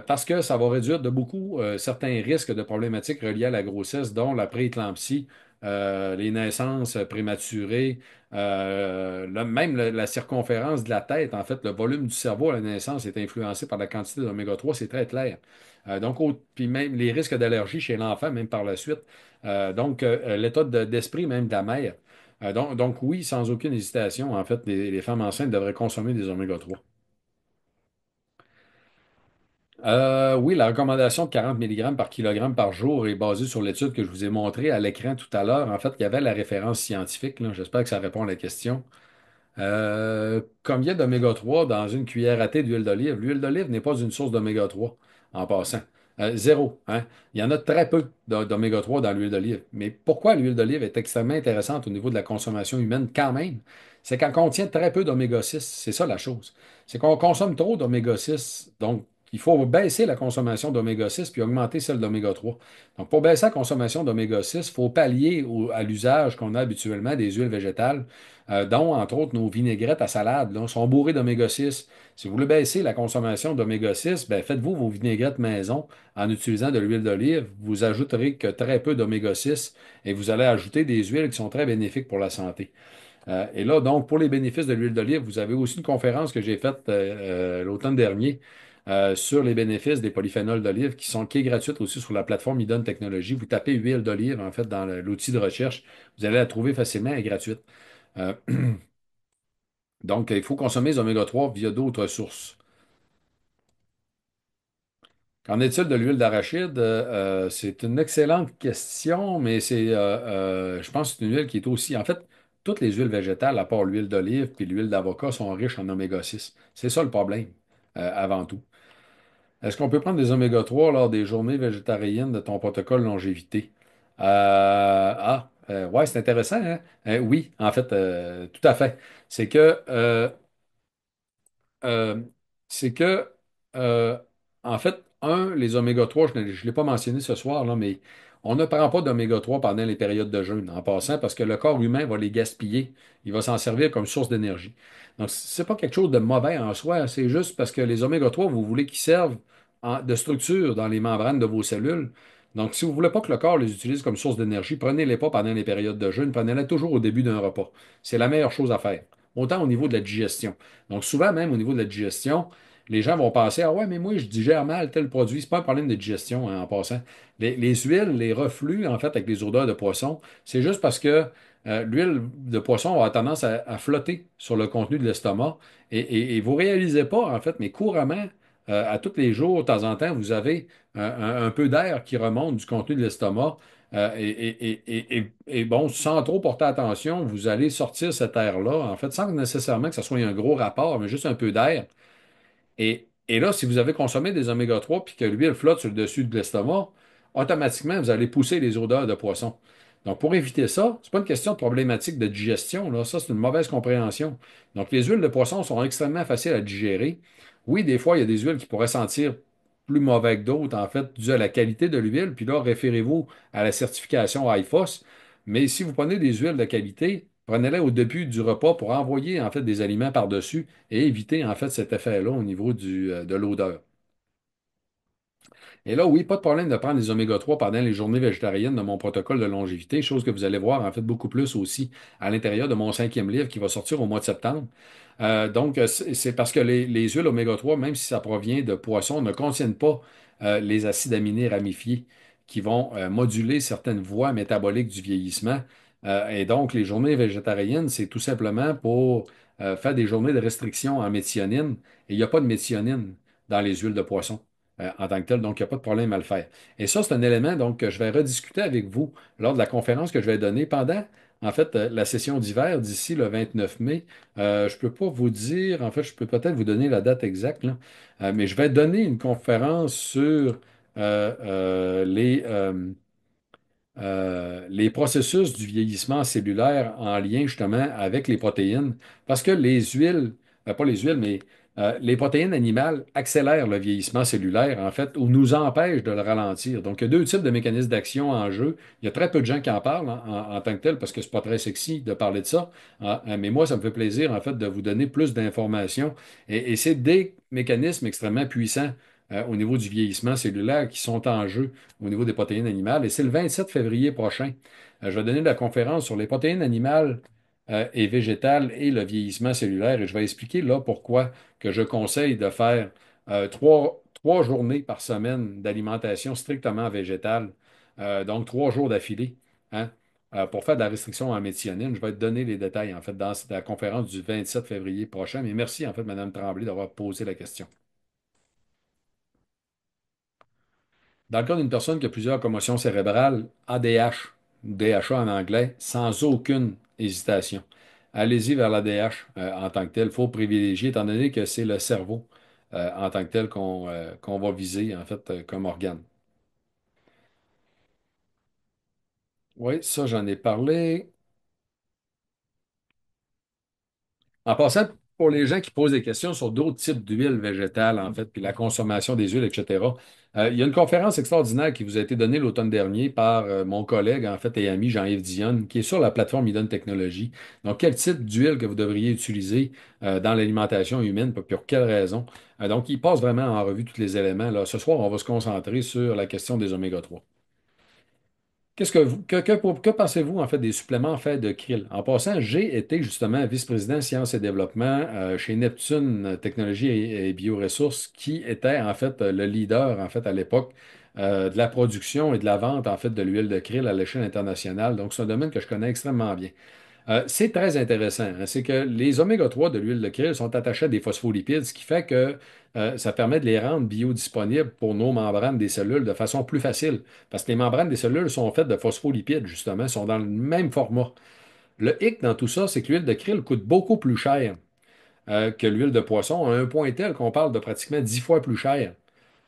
Parce que ça va réduire de beaucoup certains risques de problématiques reliées à la grossesse, dont la prééclampsie, les naissances prématurées, même la circonférence de la tête, en fait, le volume du cerveau à la naissance est influencé par la quantité d'oméga 3, c'est très clair. Donc, puis même les risques d'allergie chez l'enfant, même par la suite. L'état d'esprit même de la mère. Donc, oui, sans aucune hésitation, en fait, les femmes enceintes devraient consommer des oméga 3. Oui, la recommandation de 40 mg par kilogramme par jour est basée sur l'étude que je vous ai montrée à l'écran tout à l'heure. En fait, il y avait la référence scientifique, là. J'espère que ça répond à la question. Combien d'oméga 3 dans une cuillère à thé d'huile d'olive? L'huile d'olive n'est pas une source d'oméga 3, en passant. Zéro, hein? Il y en a très peu d'oméga 3 dans l'huile d'olive. Mais pourquoi l'huile d'olive est extrêmement intéressante au niveau de la consommation humaine quand même? C'est qu'elle contient très peu d'oméga 6. C'est ça la chose. C'est qu'on consomme trop d'oméga 6. Donc, il faut baisser la consommation d'oméga 6 puis augmenter celle d'oméga 3. Donc, pour baisser la consommation d'oméga 6, il faut pallier à l'usage qu'on a habituellement des huiles végétales, dont, entre autres, nos vinaigrettes à salade, là, sont bourrées d'oméga 6. Si vous voulez baisser la consommation d'oméga 6, ben, faites-vous vos vinaigrettes maison en utilisant de l'huile d'olive. Vous ajouterez que très peu d'oméga 6 et vous allez ajouter des huiles qui sont très bénéfiques pour la santé. Et là, donc, pour les bénéfices de l'huile d'olive, vous avez aussi une conférence que j'ai faite l'automne dernier sur les bénéfices des polyphénols d'olive qui est gratuite aussi sur la plateforme Idon Technologies. Vous tapez huile d'olive, en fait, dans l'outil de recherche. Vous allez la trouver facilement et gratuite. Euh, donc, il faut consommer les oméga 3 via d'autres sources. Qu'en est-il de l'huile d'arachide? C'est une excellente question, mais je pense que c'est une huile qui est aussi. En fait, toutes les huiles végétales, à part l'huile d'olive puis l'huile d'avocat, sont riches en oméga 6. C'est ça le problème, avant tout. Est-ce qu'on peut prendre des oméga 3 lors des journées végétariennes de ton protocole longévité? Ouais, c'est intéressant, hein? Oui, en fait, tout à fait. C'est que euh, c'est que, euh, en fait, les oméga 3, je ne l'ai pas mentionné ce soir, là, mais on ne prend pas d'oméga 3 pendant les périodes de jeûne, en passant, parce que le corps humain va les gaspiller. Il va s'en servir comme source d'énergie. Donc, c'est pas quelque chose de mauvais en soi, c'est juste parce que les oméga 3, vous voulez qu'ils servent de structure dans les membranes de vos cellules. Donc, si vous ne voulez pas que le corps les utilise comme source d'énergie, prenez-les pas pendant les périodes de jeûne, prenez-les toujours au début d'un repas. C'est la meilleure chose à faire. Autant au niveau de la digestion. Donc, souvent, même au niveau de la digestion, les gens vont penser, ah ouais, mais moi, je digère mal tel produit. C'est pas un problème de digestion, hein, en passant. Les huiles, les reflux, en fait, avec les odeurs de poisson, c'est juste parce que l'huile de poisson va avoir tendance à flotter sur le contenu de l'estomac. Et vous réalisez pas, en fait, mais couramment, à tous les jours, de temps en temps, vous avez un peu d'air qui remonte du contenu de l'estomac. Et bon, sans trop porter attention, vous allez sortir cet air-là, en fait, sans nécessairement que ce soit un gros rapport, mais juste un peu d'air. Et là, si vous avez consommé des oméga 3 puis que l'huile flotte sur le dessus de l'estomac, automatiquement, vous allez pousser les odeurs de poisson. Donc, pour éviter ça, c'est pas une question de problématique de digestion, là. Ça, c'est une mauvaise compréhension. Donc, les huiles de poisson sont extrêmement faciles à digérer. Oui, des fois, il y a des huiles qui pourraient sentir plus mauvais que d'autres, en fait, dû à la qualité de l'huile. Puis là, référez-vous à la certification IFOS. Mais si vous prenez des huiles de qualité, prenez-les au début du repas pour envoyer, en fait, des aliments par-dessus et éviter en fait cet effet-là au niveau de l'odeur. Et là, oui, pas de problème de prendre des oméga 3 pendant les journées végétariennes de mon protocole de longévité, chose que vous allez voir en fait beaucoup plus aussi à l'intérieur de mon 5e livre qui va sortir au mois de septembre. C'est parce que les huiles oméga 3, même si ça provient de poissons, ne contiennent pas les acides aminés ramifiés qui vont moduler certaines voies métaboliques du vieillissement. Et donc, les journées végétariennes, c'est tout simplement pour faire des journées de restriction en méthionine. Et il n'y a pas de méthionine dans les huiles de poisson en tant que tel, donc il n'y a pas de problème à le faire. Et ça, c'est un élément donc, que je vais rediscuter avec vous lors de la conférence que je vais donner pendant, en fait, la session d'hiver d'ici le 29 mai. Je ne peux pas vous dire, en fait, je peux peut-être vous donner la date exacte, là. Mais je vais donner une conférence sur les, les processus du vieillissement cellulaire en lien justement avec les protéines, parce que les huiles, pas les huiles, mais les protéines animales accélèrent le vieillissement cellulaire, en fait, ou nous empêchent de le ralentir. Donc, il y a deux types de mécanismes d'action en jeu. Il y a très peu de gens qui en parlent en tant que tel, parce que c'est pas très sexy de parler de ça. Mais moi, ça me fait plaisir, en fait, de vous donner plus d'informations. Et c'est des mécanismes extrêmement puissants au niveau du vieillissement cellulaire qui sont en jeu au niveau des protéines animales. Et c'est le 27 février prochain. Je vais donner la conférence sur les protéines animales et végétales et le vieillissement cellulaire. Et je vais expliquer là pourquoi que je conseille de faire trois journées par semaine d'alimentation strictement végétale, donc 3 jours d'affilée, hein, pour faire de la restriction en méthionine. Je vais te donner les détails, en fait, dans la conférence du 27 février prochain. Mais merci, en fait, Mme Tremblay, d'avoir posé la question. Dans le cas d'une personne qui a plusieurs commotions cérébrales, ADH, DHA en anglais, sans aucune hésitation, allez-y vers l'ADH en tant que tel. Il faut privilégier, étant donné que c'est le cerveau en tant que tel qu'on va viser, en fait, comme organe. Oui, ça, j'en ai parlé. En passant, pour les gens qui posent des questions sur d'autres types d'huiles végétales, en fait, puis la consommation des huiles, etc., il y a une conférence extraordinaire qui vous a été donnée l'automne dernier par mon collègue, en fait, et ami Jean-Yves Dionne, qui est sur la plateforme Idon Technologies. Donc, quel type d'huile que vous devriez utiliser dans l'alimentation humaine, puis pour quelles raisons? Donc, il passe vraiment en revue tous les éléments. Là, ce soir, on va se concentrer sur la question des oméga 3. Qu'est-ce que vous, que pensez-vous en fait des suppléments faits de krill? En passant, j'ai été justement vice-président sciences et développement chez Neptune Technologies et Bioressources, qui était en fait le leader en fait à l'époque de la production et de la vente en fait de l'huile de krill à l'échelle internationale. Donc, c'est un domaine que je connais extrêmement bien. C'est très intéressant, hein. C'est que les oméga 3 de l'huile de krill sont attachés à des phospholipides, ce qui fait que ça permet de les rendre biodisponibles pour nos membranes des cellules de façon plus facile. Parce que les membranes des cellules sont faites de phospholipides, justement, sont dans le même format. Le hic dans tout ça, c'est que l'huile de krill coûte beaucoup plus cher que l'huile de poisson, à un point tel qu'on parle de pratiquement 10 fois plus cher.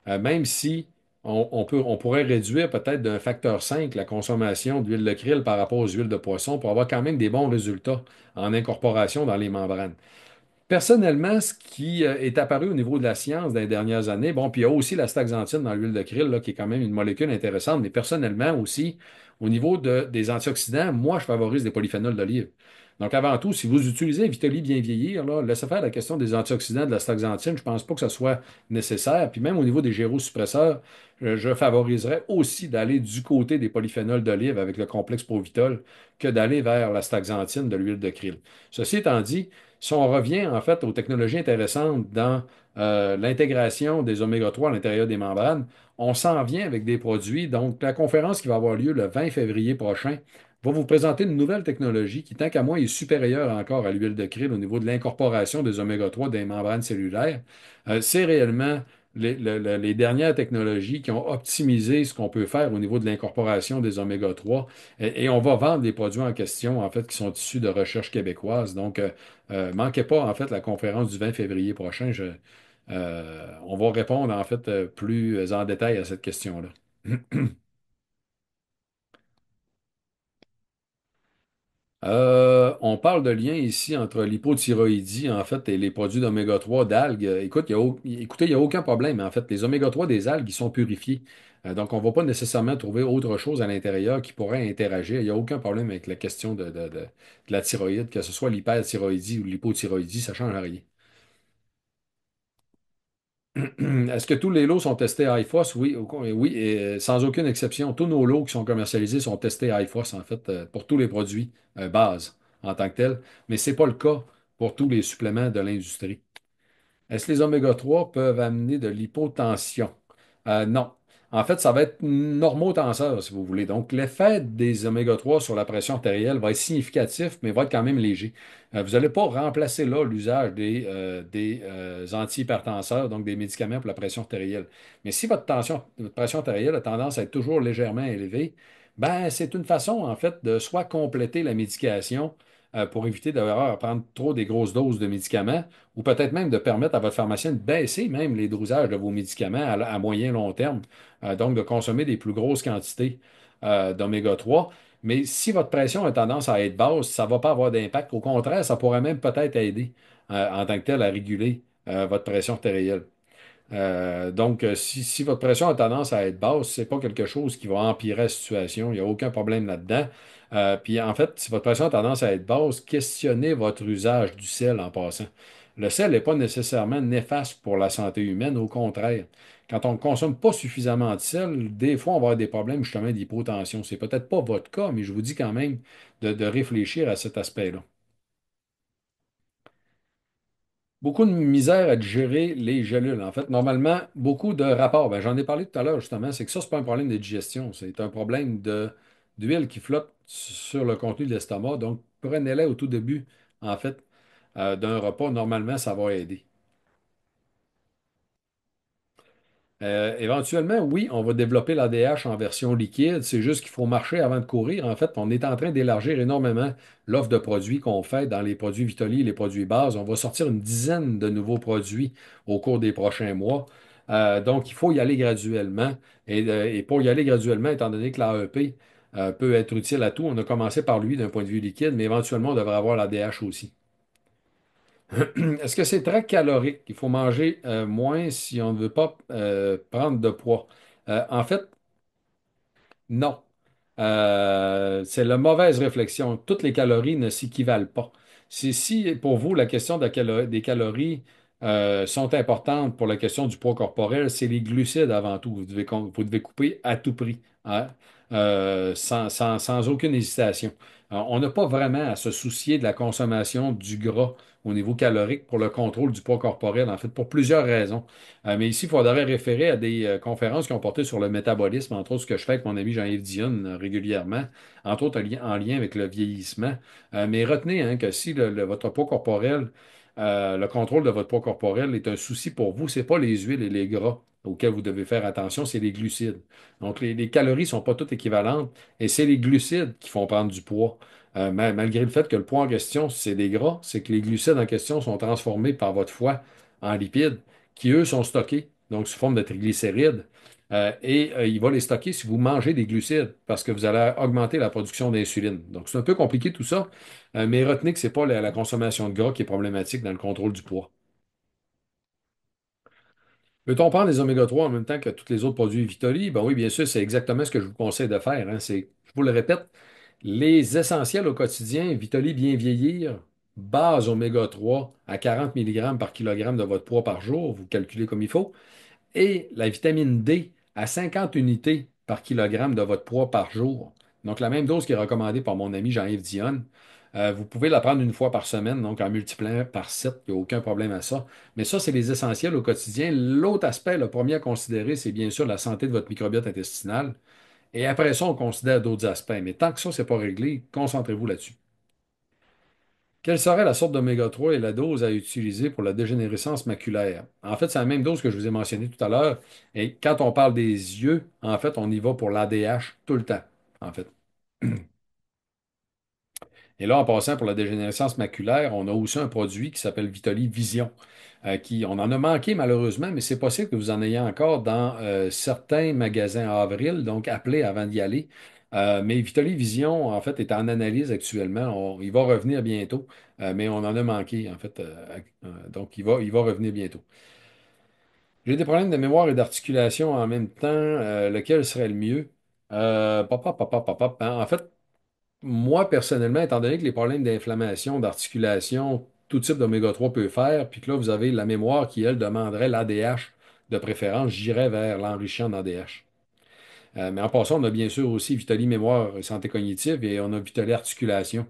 Même si on pourrait réduire peut-être d'un facteur 5 la consommation d'huile de krill par rapport aux huiles de poisson pour avoir quand même des bons résultats en incorporation dans les membranes. Personnellement, ce qui est apparu au niveau de la science dans les dernières années, bon, puis il y a aussi la staxanthine dans l'huile de krill, là, qui est quand même une molécule intéressante, mais personnellement aussi, au niveau des antioxydants, moi, je favorise les polyphénols d'olive. Donc, avant tout, si vous utilisez Vitoly bien vieillir, là, laissez faire la question des antioxydants de la staxanthine. Je ne pense pas que ce soit nécessaire. Puis même au niveau des gyrosuppresseurs, je favoriserais aussi d'aller du côté des polyphénols d'olive avec le complexe Provitol que d'aller vers la staxanthine de l'huile de krill. Ceci étant dit, si on revient en fait aux technologies intéressantes dans l'intégration des oméga 3 à l'intérieur des membranes, on s'en vient avec des produits. Donc, la conférence qui va avoir lieu le 20 février prochain va vous présenter une nouvelle technologie qui, tant qu'à moi, est supérieure encore à l'huile de krill au niveau de l'incorporation des oméga 3 des membranes cellulaires. C'est réellement les dernières technologies qui ont optimisé ce qu'on peut faire au niveau de l'incorporation des oméga 3. Et on va vendre les produits en question, en fait, qui sont issus de recherche québécoise. Donc, manquez pas, en fait, la conférence du 20 février prochain. On va répondre, en fait, plus en détail à cette question-là. On parle de lien ici entre l'hypothyroïdie, en fait, et les produits d'oméga 3 d'algues. Écoute, écoutez, il n'y a aucun problème. En fait, les oméga 3 des algues, ils sont purifiés. Donc, on ne va pas nécessairement trouver autre chose à l'intérieur qui pourrait interagir. Il n'y a aucun problème avec la question de la thyroïde, que ce soit l'hyperthyroïdie ou l'hypothyroïdie, ça ne change rien. Est-ce que tous les lots sont testés à IFOS? Oui, oui, et sans aucune exception. Tous nos lots qui sont commercialisés sont testés à IFOS, en fait, pour tous les produits base en tant que tels. Mais ce n'est pas le cas pour tous les suppléments de l'industrie. Est-ce que les oméga 3 peuvent amener de l'hypotension? Non. En fait, ça va être normotenseur, si vous voulez. Donc, l'effet des oméga 3 sur la pression artérielle va être significatif, mais va être quand même léger. Vous n'allez pas remplacer là l'usage des antihypertenseurs, donc des médicaments pour la pression artérielle. Mais si votre pression artérielle a tendance à être toujours légèrement élevée, ben, c'est une façon, en fait, de soit compléter la médication pour éviter d'avoir à prendre trop des grosses doses de médicaments, ou peut-être même de permettre à votre pharmacien de baisser même les dosages de vos médicaments à moyen long terme, donc de consommer des plus grosses quantités. d'oméga 3. Mais si votre pression a tendance à être basse, ça ne va pas avoir d'impact. Au contraire, ça pourrait même peut-être aider en tant que tel à réguler votre pression artérielle. Donc, si votre pression a tendance à être basse, c'est pas quelque chose qui va empirer la situation. Il n'y a aucun problème là-dedans. Puis, en fait, si votre pression a tendance à être basse, questionnez votre usage du sel en passant. Le sel n'est pas nécessairement néfaste pour la santé humaine, au contraire. Quand on ne consomme pas suffisamment de sel, des fois, on va avoir des problèmes justement d'hypotension. C'est peut-être pas votre cas, mais je vous dis quand même de réfléchir à cet aspect-là. Beaucoup de misère à digérer les gélules. En fait, normalement, beaucoup de rapports. Ben, j'en ai parlé tout à l'heure, justement. C'est que ça, c'est pas un problème de digestion. C'est un problème d'huile qui flotte sur le contenu de l'estomac. Donc, prenez-les au tout début, en fait, d'un repas. Normalement, ça va aider. Éventuellement, oui, on va développer l'ADH en version liquide. C'est juste qu'il faut marcher avant de courir. En fait, on est en train d'élargir énormément l'offre de produits qu'on fait dans les produits Vitali et les produits bases. On va sortir une dizaine de nouveaux produits au cours des prochains mois. Donc, il faut y aller graduellement. Et pour y aller graduellement, étant donné que l'AEP peut être utile à tout, on a commencé par lui d'un point de vue liquide, mais éventuellement, on devrait avoir l'ADH aussi. Est-ce que c'est très calorique? Il faut manger moins si on ne veut pas prendre de poids. En fait, non. C'est la mauvaise réflexion. Toutes les calories ne s'équivalent pas. Si pour vous la question des calories sont importantes pour la question du poids corporel, c'est les glucides avant tout. Vous devez couper à tout prix, hein, sans aucune hésitation. On n'a pas vraiment à se soucier de la consommation du gras au niveau calorique pour le contrôle du poids corporel, en fait, pour plusieurs raisons. Mais ici, il faudrait référer à des conférences qui ont porté sur le métabolisme, entre autres ce que je fais avec mon ami Jean-Yves Dionne régulièrement, entre autres en lien avec le vieillissement. Mais retenez hein, que si votre poids corporel, le contrôle de votre poids corporel est un souci pour vous, c'est pas les huiles et les gras auxquels vous devez faire attention, c'est les glucides. Donc les calories ne sont pas toutes équivalentes et c'est les glucides qui font prendre du poids. Malgré le fait que le poids en question, c'est des gras, c'est que les glucides en question sont transformés par votre foie en lipides qui, eux, sont stockés, donc sous forme de triglycérides. Il va les stocker si vous mangez des glucides, parce que vous allez augmenter la production d'insuline. Donc, c'est un peu compliqué tout ça, mais retenez que ce n'est pas la consommation de gras qui est problématique dans le contrôle du poids. Peut-on prendre les oméga 3 en même temps que tous les autres produits Vitali? Ben oui, bien sûr, c'est exactement ce que je vous conseille de faire. Hein. Je vous le répète, les essentiels au quotidien, Vitali bien vieillir, base oméga 3 à 40 mg par kilogramme de votre poids par jour, vous calculez comme il faut. Et la vitamine D à 50 unités par kilogramme de votre poids par jour. Donc, la même dose qui est recommandée par mon ami Jean-Yves Dionne. Vous pouvez la prendre une fois par semaine, donc en multipliant par 7, il n'y a aucun problème à ça. Mais ça, c'est les essentiels au quotidien. L'autre aspect, le premier à considérer, c'est bien sûr la santé de votre microbiote intestinal. Et après ça, on considère d'autres aspects. Mais tant que ça, c'est pas réglé, concentrez-vous là-dessus. Quelle serait la sorte d'oméga 3 et la dose à utiliser pour la dégénérescence maculaire? En fait, c'est la même dose que je vous ai mentionnée tout à l'heure. Et quand on parle des yeux, en fait, on y va pour l'ADH tout le temps, en fait. Et là, en passant pour la dégénérescence maculaire, on a aussi un produit qui s'appelle Vitali Vision, on en a manqué malheureusement, mais c'est possible que vous en ayez encore dans certains magasins à avril, donc appelez avant d'y aller. Mais Vitali Vision, en fait, est en analyse actuellement. Il va revenir bientôt, mais on en a manqué, en fait. Donc, il va revenir bientôt. J'ai des problèmes de mémoire et d'articulation en même temps. Lequel serait le mieux? En fait, moi, personnellement, étant donné que les problèmes d'inflammation, d'articulation, tout type d'oméga 3 peut faire, puis que là, vous avez la mémoire qui, elle, demanderait l'ADH de préférence, j'irais vers l'enrichant en ADH. Mais en passant, on a bien sûr aussi Vitali Mémoire et Santé cognitive et on a Vitali Articulation.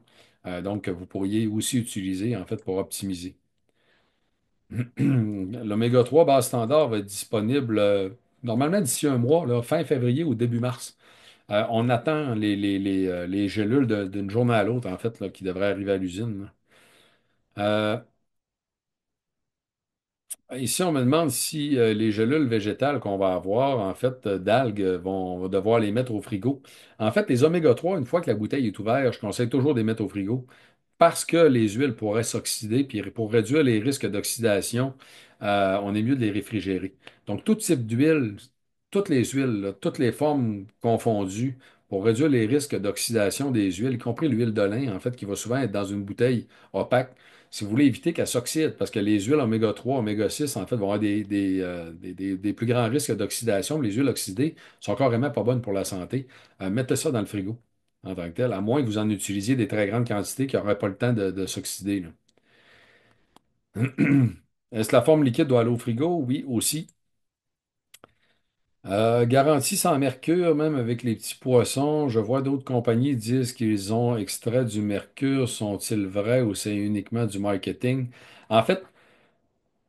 Donc, que vous pourriez aussi utiliser, en fait, pour optimiser. L'oméga 3 base standard va être disponible normalement d'ici un mois, là, fin février ou début mars. On attend les gélules d'une journée à l'autre, en fait, là, qui devraient arriver à l'usine. Là. Ici, on me demande si les gélules végétales qu'on va avoir, en fait, d'algues, on va devoir les mettre au frigo. En fait, les oméga 3, une fois que la bouteille est ouverte, je conseille toujours de les mettre au frigo parce que les huiles pourraient s'oxyder, puis pour réduire les risques d'oxydation, on est mieux de les réfrigérer. Donc, tout type d'huile, toutes les huiles, là, toutes les formes confondues, pour réduire les risques d'oxydation des huiles, y compris l'huile de lin, en fait, qui va souvent être dans une bouteille opaque. Si vous voulez éviter qu'elle s'oxyde, parce que les huiles oméga 3, oméga 6, en fait, vont avoir des plus grands risques d'oxydation. Les huiles oxydées sont carrément pas bonnes pour la santé. Mettez ça dans le frigo en tant que tel, à moins que vous en utilisiez des très grandes quantités qui n'auraient pas le temps de s'oxyder, là. Est-ce que la forme liquide doit aller au frigo? Oui, aussi. Garantie sans mercure, même avec les petits poissons. Je vois d'autres compagnies disent qu'ils ont extrait du mercure. Sont-ils vrais ou c'est uniquement du marketing? En fait,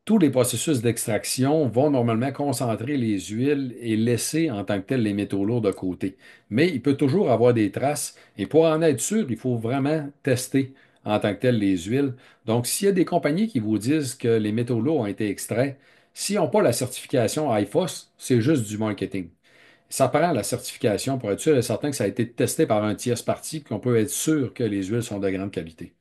tous les processus d'extraction vont normalement concentrer les huiles et laisser en tant que tel les métaux lourds de côté. Mais il peut toujours avoir des traces et pour en être sûr, il faut vraiment tester en tant que tel les huiles. Donc, s'il y a des compagnies qui vous disent que les métaux lourds ont été extraits, s'ils n'ont pas la certification IFOS, c'est juste du marketing. Ça prend la certification pour être sûr et certain que ça a été testé par un tierce parti, qu'on peut être sûr que les huiles sont de grande qualité.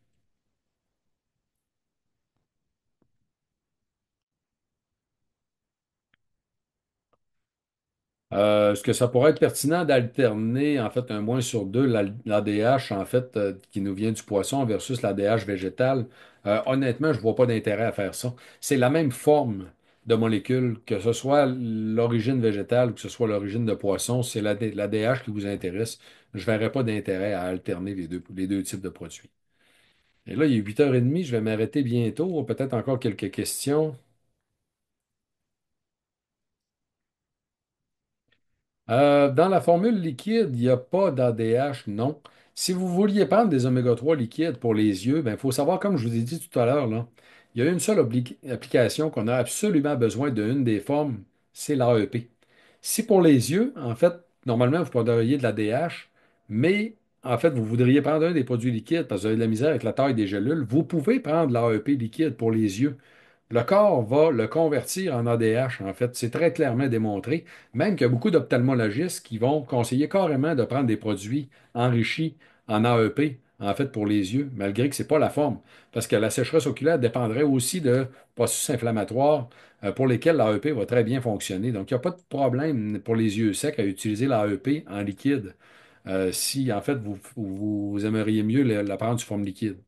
Est-ce que ça pourrait être pertinent d'alterner en fait un moins sur deux l'ADH en fait qui nous vient du poisson versus l'ADH végétal? Honnêtement, je ne vois pas d'intérêt à faire ça. C'est la même forme de molécule, que ce soit l'origine végétale ou que ce soit l'origine de poisson, c'est l'ADH qui vous intéresse. Je ne verrais pas d'intérêt à alterner les deux types de produits. Et là, il est 8h30, je vais m'arrêter bientôt. Peut-être encore quelques questions. Dans la formule liquide, il n'y a pas d'ADH, non. Si vous vouliez prendre des oméga 3 liquides pour les yeux, il faut savoir, comme je vous ai dit tout à l'heure, là, il y a une seule application qu'on a absolument besoin d'une des formes, c'est l'AEP. Si pour les yeux, en fait, normalement, vous prendriez de l'ADH, mais en fait, vous voudriez prendre un des produits liquides parce que vous avez de la misère avec la taille des gélules, vous pouvez prendre l'AEP liquide pour les yeux. Le corps va le convertir en ADH, en fait. C'est très clairement démontré. Même qu'il y a beaucoup d'ophtalmologistes qui vont conseiller carrément de prendre des produits enrichis en AEP, en fait, pour les yeux, malgré que ce n'est pas la forme. Parce que la sécheresse oculaire dépendrait aussi de processus inflammatoires pour lesquels l'AEP va très bien fonctionner. Donc, il n'y a pas de problème pour les yeux secs à utiliser l'AEP en liquide si, en fait, vous aimeriez mieux la prendre sous forme liquide.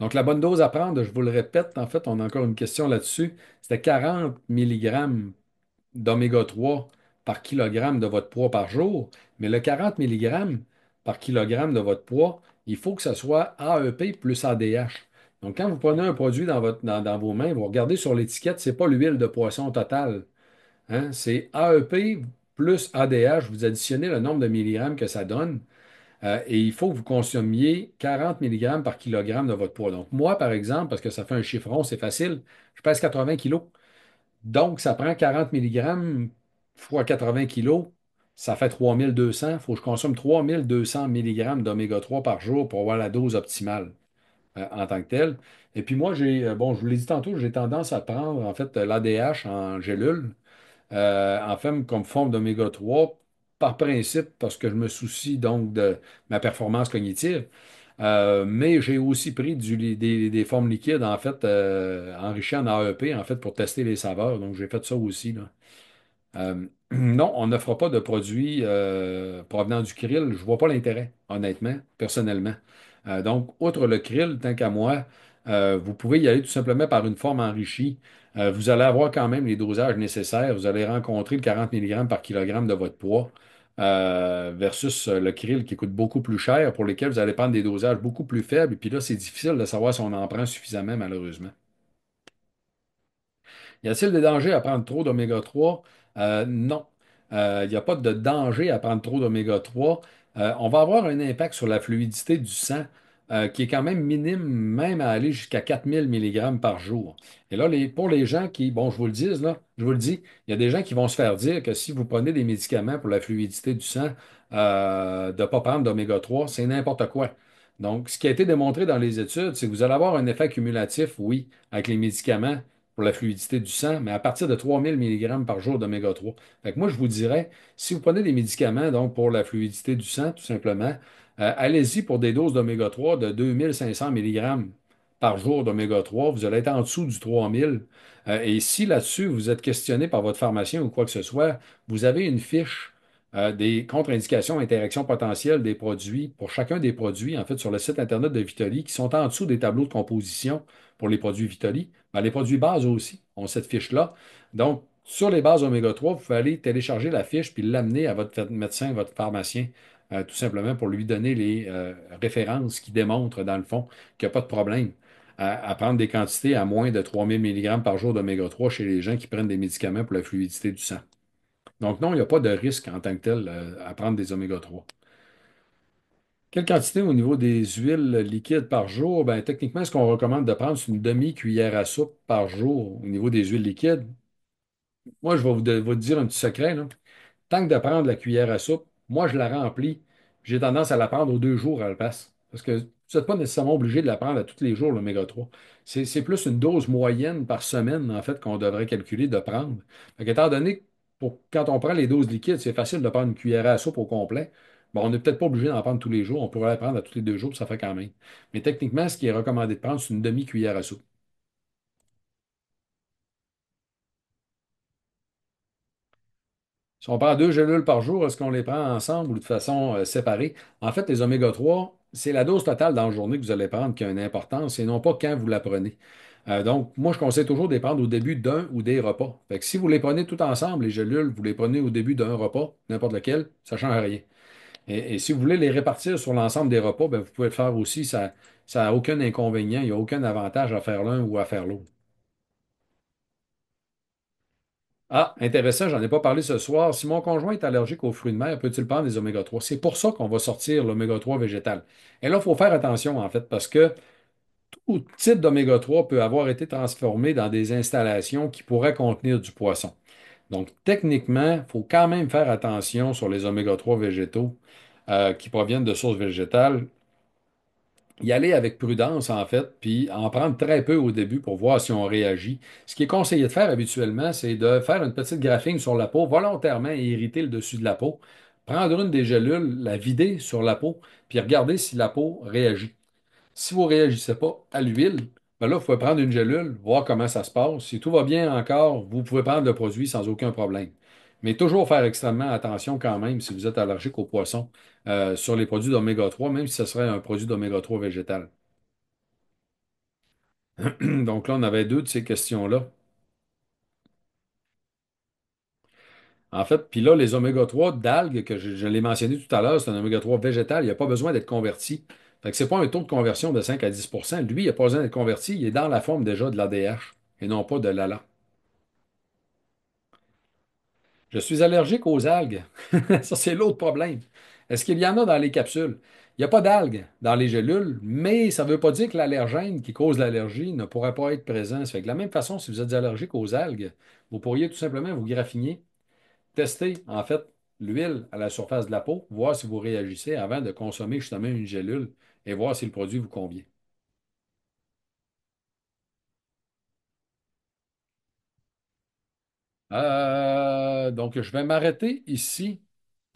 Donc, la bonne dose à prendre, je vous le répète, en fait, on a encore une question là-dessus. C'était 40 milligrammes d'oméga 3 par kilogramme de votre poids par jour. Mais le 40 milligrammes par kilogramme de votre poids, il faut que ce soit AEP plus ADH. Donc, quand vous prenez un produit dans vos mains, vous regardez sur l'étiquette, ce n'est pas l'huile de poisson totale. Hein? C'est AEP plus ADH. Vous additionnez le nombre de milligrammes que ça donne. Et il faut que vous consommiez 40 milligrammes par kilogramme de votre poids. Donc, moi, par exemple, parce que ça fait un chiffron, c'est facile, je pèse 80 kilos. Donc, ça prend 40 milligrammes fois 80 kilos, ça fait 3200. Il faut que je consomme 3200 milligrammes d'oméga 3 par jour pour avoir la dose optimale en tant que telle. Et puis moi, bon, je vous l'ai dit tantôt, j'ai tendance à prendre en fait l'ADH en gélule en fait comme forme d'oméga 3 par principe, parce que je me soucie donc de ma performance cognitive. Mais j'ai aussi pris des formes liquides, en fait, enrichies en AEP, en fait, pour tester les saveurs. Donc, j'ai fait ça aussi, là. Non, on n'offre pas de produits provenant du krill. Je vois pas l'intérêt, honnêtement, personnellement. Donc, outre le krill, tant qu'à moi, vous pouvez y aller tout simplement par une forme enrichie. Vous allez avoir quand même les dosages nécessaires. Vous allez rencontrer le 40 milligrammes par kilogramme de votre poids versus le krill qui coûte beaucoup plus cher, pour lesquels vous allez prendre des dosages beaucoup plus faibles. Et puis là, c'est difficile de savoir si on en prend suffisamment, malheureusement. Y a-t-il des dangers à prendre trop d'oméga 3? Non. Il n'y a pas de danger à prendre trop d'oméga 3. On va avoir un impact sur la fluidité du sang qui est quand même minime, même à aller jusqu'à 4000 milligrammes par jour. Et là, pour les gens qui, bon, je vous le dis, là, je vous le dis, il y a des gens qui vont se faire dire que si vous prenez des médicaments pour la fluidité du sang, de ne pas prendre d'oméga 3, c'est n'importe quoi. Donc, ce qui a été démontré dans les études, c'est que vous allez avoir un effet cumulatif, oui, avec les médicaments pour la fluidité du sang, mais à partir de 3000 milligrammes par jour d'oméga 3. Fait que moi, je vous dirais, si vous prenez des médicaments donc pour la fluidité du sang, tout simplement, allez-y pour des doses d'oméga 3 de 2500 milligrammes par jour d'oméga 3. Vous allez être en dessous du 3000. Et si là-dessus, vous êtes questionné par votre pharmacien ou quoi que ce soit, vous avez une fiche des contre-indications, interactions potentielles des produits pour chacun des produits, en fait, sur le site Internet de Vitoli, qui sont en dessous des tableaux de composition pour les produits Vitoli. Ben, les produits bases aussi ont cette fiche-là. Donc, sur les bases oméga 3, vous pouvez aller télécharger la fiche puis l'amener à votre médecin, votre pharmacien, tout simplement pour lui donner les références qui démontrent, dans le fond, qu'il n'y a pas de problème à prendre des quantités à moins de 3000 mg par jour d'oméga 3 chez les gens qui prennent des médicaments pour la fluidité du sang. Donc non, il n'y a pas de risque en tant que tel à prendre des oméga 3. Quelle quantité au niveau des huiles liquides par jour? Ben, techniquement, ce qu'on recommande de prendre, c'est une demi-cuillère à soupe par jour au niveau des huiles liquides. Moi, je vais vous dire un petit secret, là. Tant que de prendre la cuillère à soupe, moi, je la remplis. J'ai tendance à la prendre aux 2 jours à la passe. Parce que vous n'êtes pas nécessairement obligé de la prendre à tous les jours, l'oméga 3. C'est plus une dose moyenne par semaine, en fait, qu'on devrait calculer de prendre. Fait qu'étant donné que quand on prend les doses liquides, c'est facile de prendre une cuillère à soupe au complet. Bon, on n'est peut-être pas obligé d'en prendre tous les jours. On pourrait la prendre à tous les 2 jours, ça fait quand même. Mais techniquement, ce qui est recommandé de prendre, c'est une demi-cuillère à soupe. Si on prend 2 gélules par jour, est-ce qu'on les prend ensemble ou de façon séparée? En fait, les oméga 3, c'est la dose totale dans la journée que vous allez prendre qui a une importance et non pas quand vous la prenez. Donc, moi, je conseille toujours de les prendre au début d'un ou des repas. Fait que si vous les prenez tout ensemble, les gélules, vous les prenez au début d'un repas, n'importe lequel, ça ne change rien. Et si vous voulez les répartir sur l'ensemble des repas, ben, vous pouvez le faire aussi. Ça n'a aucun inconvénient, il n'y a aucun avantage à faire l'un ou à faire l'autre. Ah, intéressant, j'en ai pas parlé ce soir. Si mon conjoint est allergique aux fruits de mer, peut-il prendre des oméga 3? C'est pour ça qu'on va sortir l'oméga 3 végétal. Et là, il faut faire attention, en fait, parce que tout type d'oméga 3 peut avoir été transformé dans des installations qui pourraient contenir du poisson. Donc, techniquement, il faut quand même faire attention sur les oméga 3 végétaux qui proviennent de sources végétales, y aller avec prudence, en fait, puis en prendre très peu au début pour voir si on réagit. Ce qui est conseillé de faire habituellement, c'est de faire une petite graphine sur la peau volontairement et irriter le dessus de la peau. Prendre une des gélules, la vider sur la peau, puis regarder si la peau réagit. Si vous ne réagissez pas à l'huile, ben là, vous pouvez prendre une gélule, voir comment ça se passe. Si tout va bien encore, vous pouvez prendre le produit sans aucun problème. Mais toujours faire extrêmement attention quand même si vous êtes allergique aux poissons sur les produits d'oméga 3, même si ce serait un produit d'oméga 3 végétal. Donc là, on avait deux de ces questions-là. En fait, puis là, les oméga 3 d'algues, que je l'ai mentionné tout à l'heure, c'est un oméga 3 végétal, il n'a pas besoin d'être converti. Fait que c'est pas un taux de conversion de 5 à 10. Lui, il n'a pas besoin d'être converti, il est dans la forme déjà de l'ADH et non pas de l'ALA. Je suis allergique aux algues. Ça, c'est l'autre problème. Est-ce qu'il y en a dans les capsules? Il n'y a pas d'algues dans les gélules, mais ça ne veut pas dire que l'allergène qui cause l'allergie ne pourrait pas être présent. Ça fait que de la même façon, si vous êtes allergique aux algues, vous pourriez tout simplement vous graffiner, tester en fait l'huile à la surface de la peau, voir si vous réagissez avant de consommer justement une gélule et voir si le produit vous convient. Donc, je vais m'arrêter ici.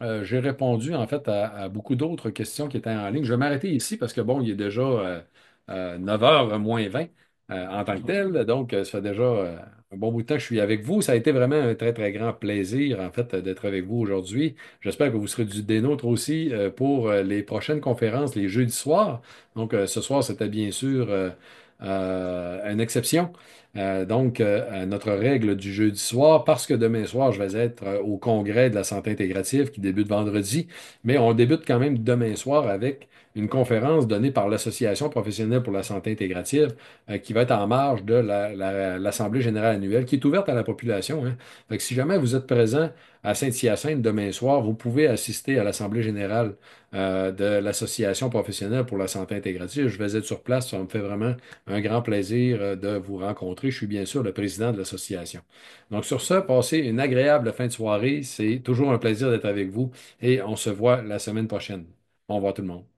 J'ai répondu en fait à beaucoup d'autres questions qui étaient en ligne. Je vais m'arrêter ici parce que bon, il est déjà 9h moins 20 en tant que tel. Donc, ça fait déjà un bon bout de temps que je suis avec vous. Ça a été vraiment un très, très grand plaisir en fait d'être avec vous aujourd'hui. J'espère que vous serez des nôtres aussi pour les prochaines conférences les jeudis soirs. Donc, ce soir, c'était bien sûr une exception. À notre règle du jeudi soir, parce que demain soir, je vais être au congrès de la santé intégrative qui débute vendredi, mais on débute quand même demain soir avec une conférence donnée par l'Association professionnelle pour la santé intégrative qui va être en marge de l'Assemblée générale annuelle qui est ouverte à la population, hein. Fait que si jamais vous êtes présent à Saint-Hyacinthe demain soir, vous pouvez assister à l'Assemblée générale de l'Association professionnelle pour la santé intégrative. Je vais être sur place, ça me fait vraiment un grand plaisir de vous rencontrer. Je suis bien sûr le président de l'association. Donc sur ce, passez une agréable fin de soirée. C'est toujours un plaisir d'être avec vous et on se voit la semaine prochaine. Au revoir tout le monde.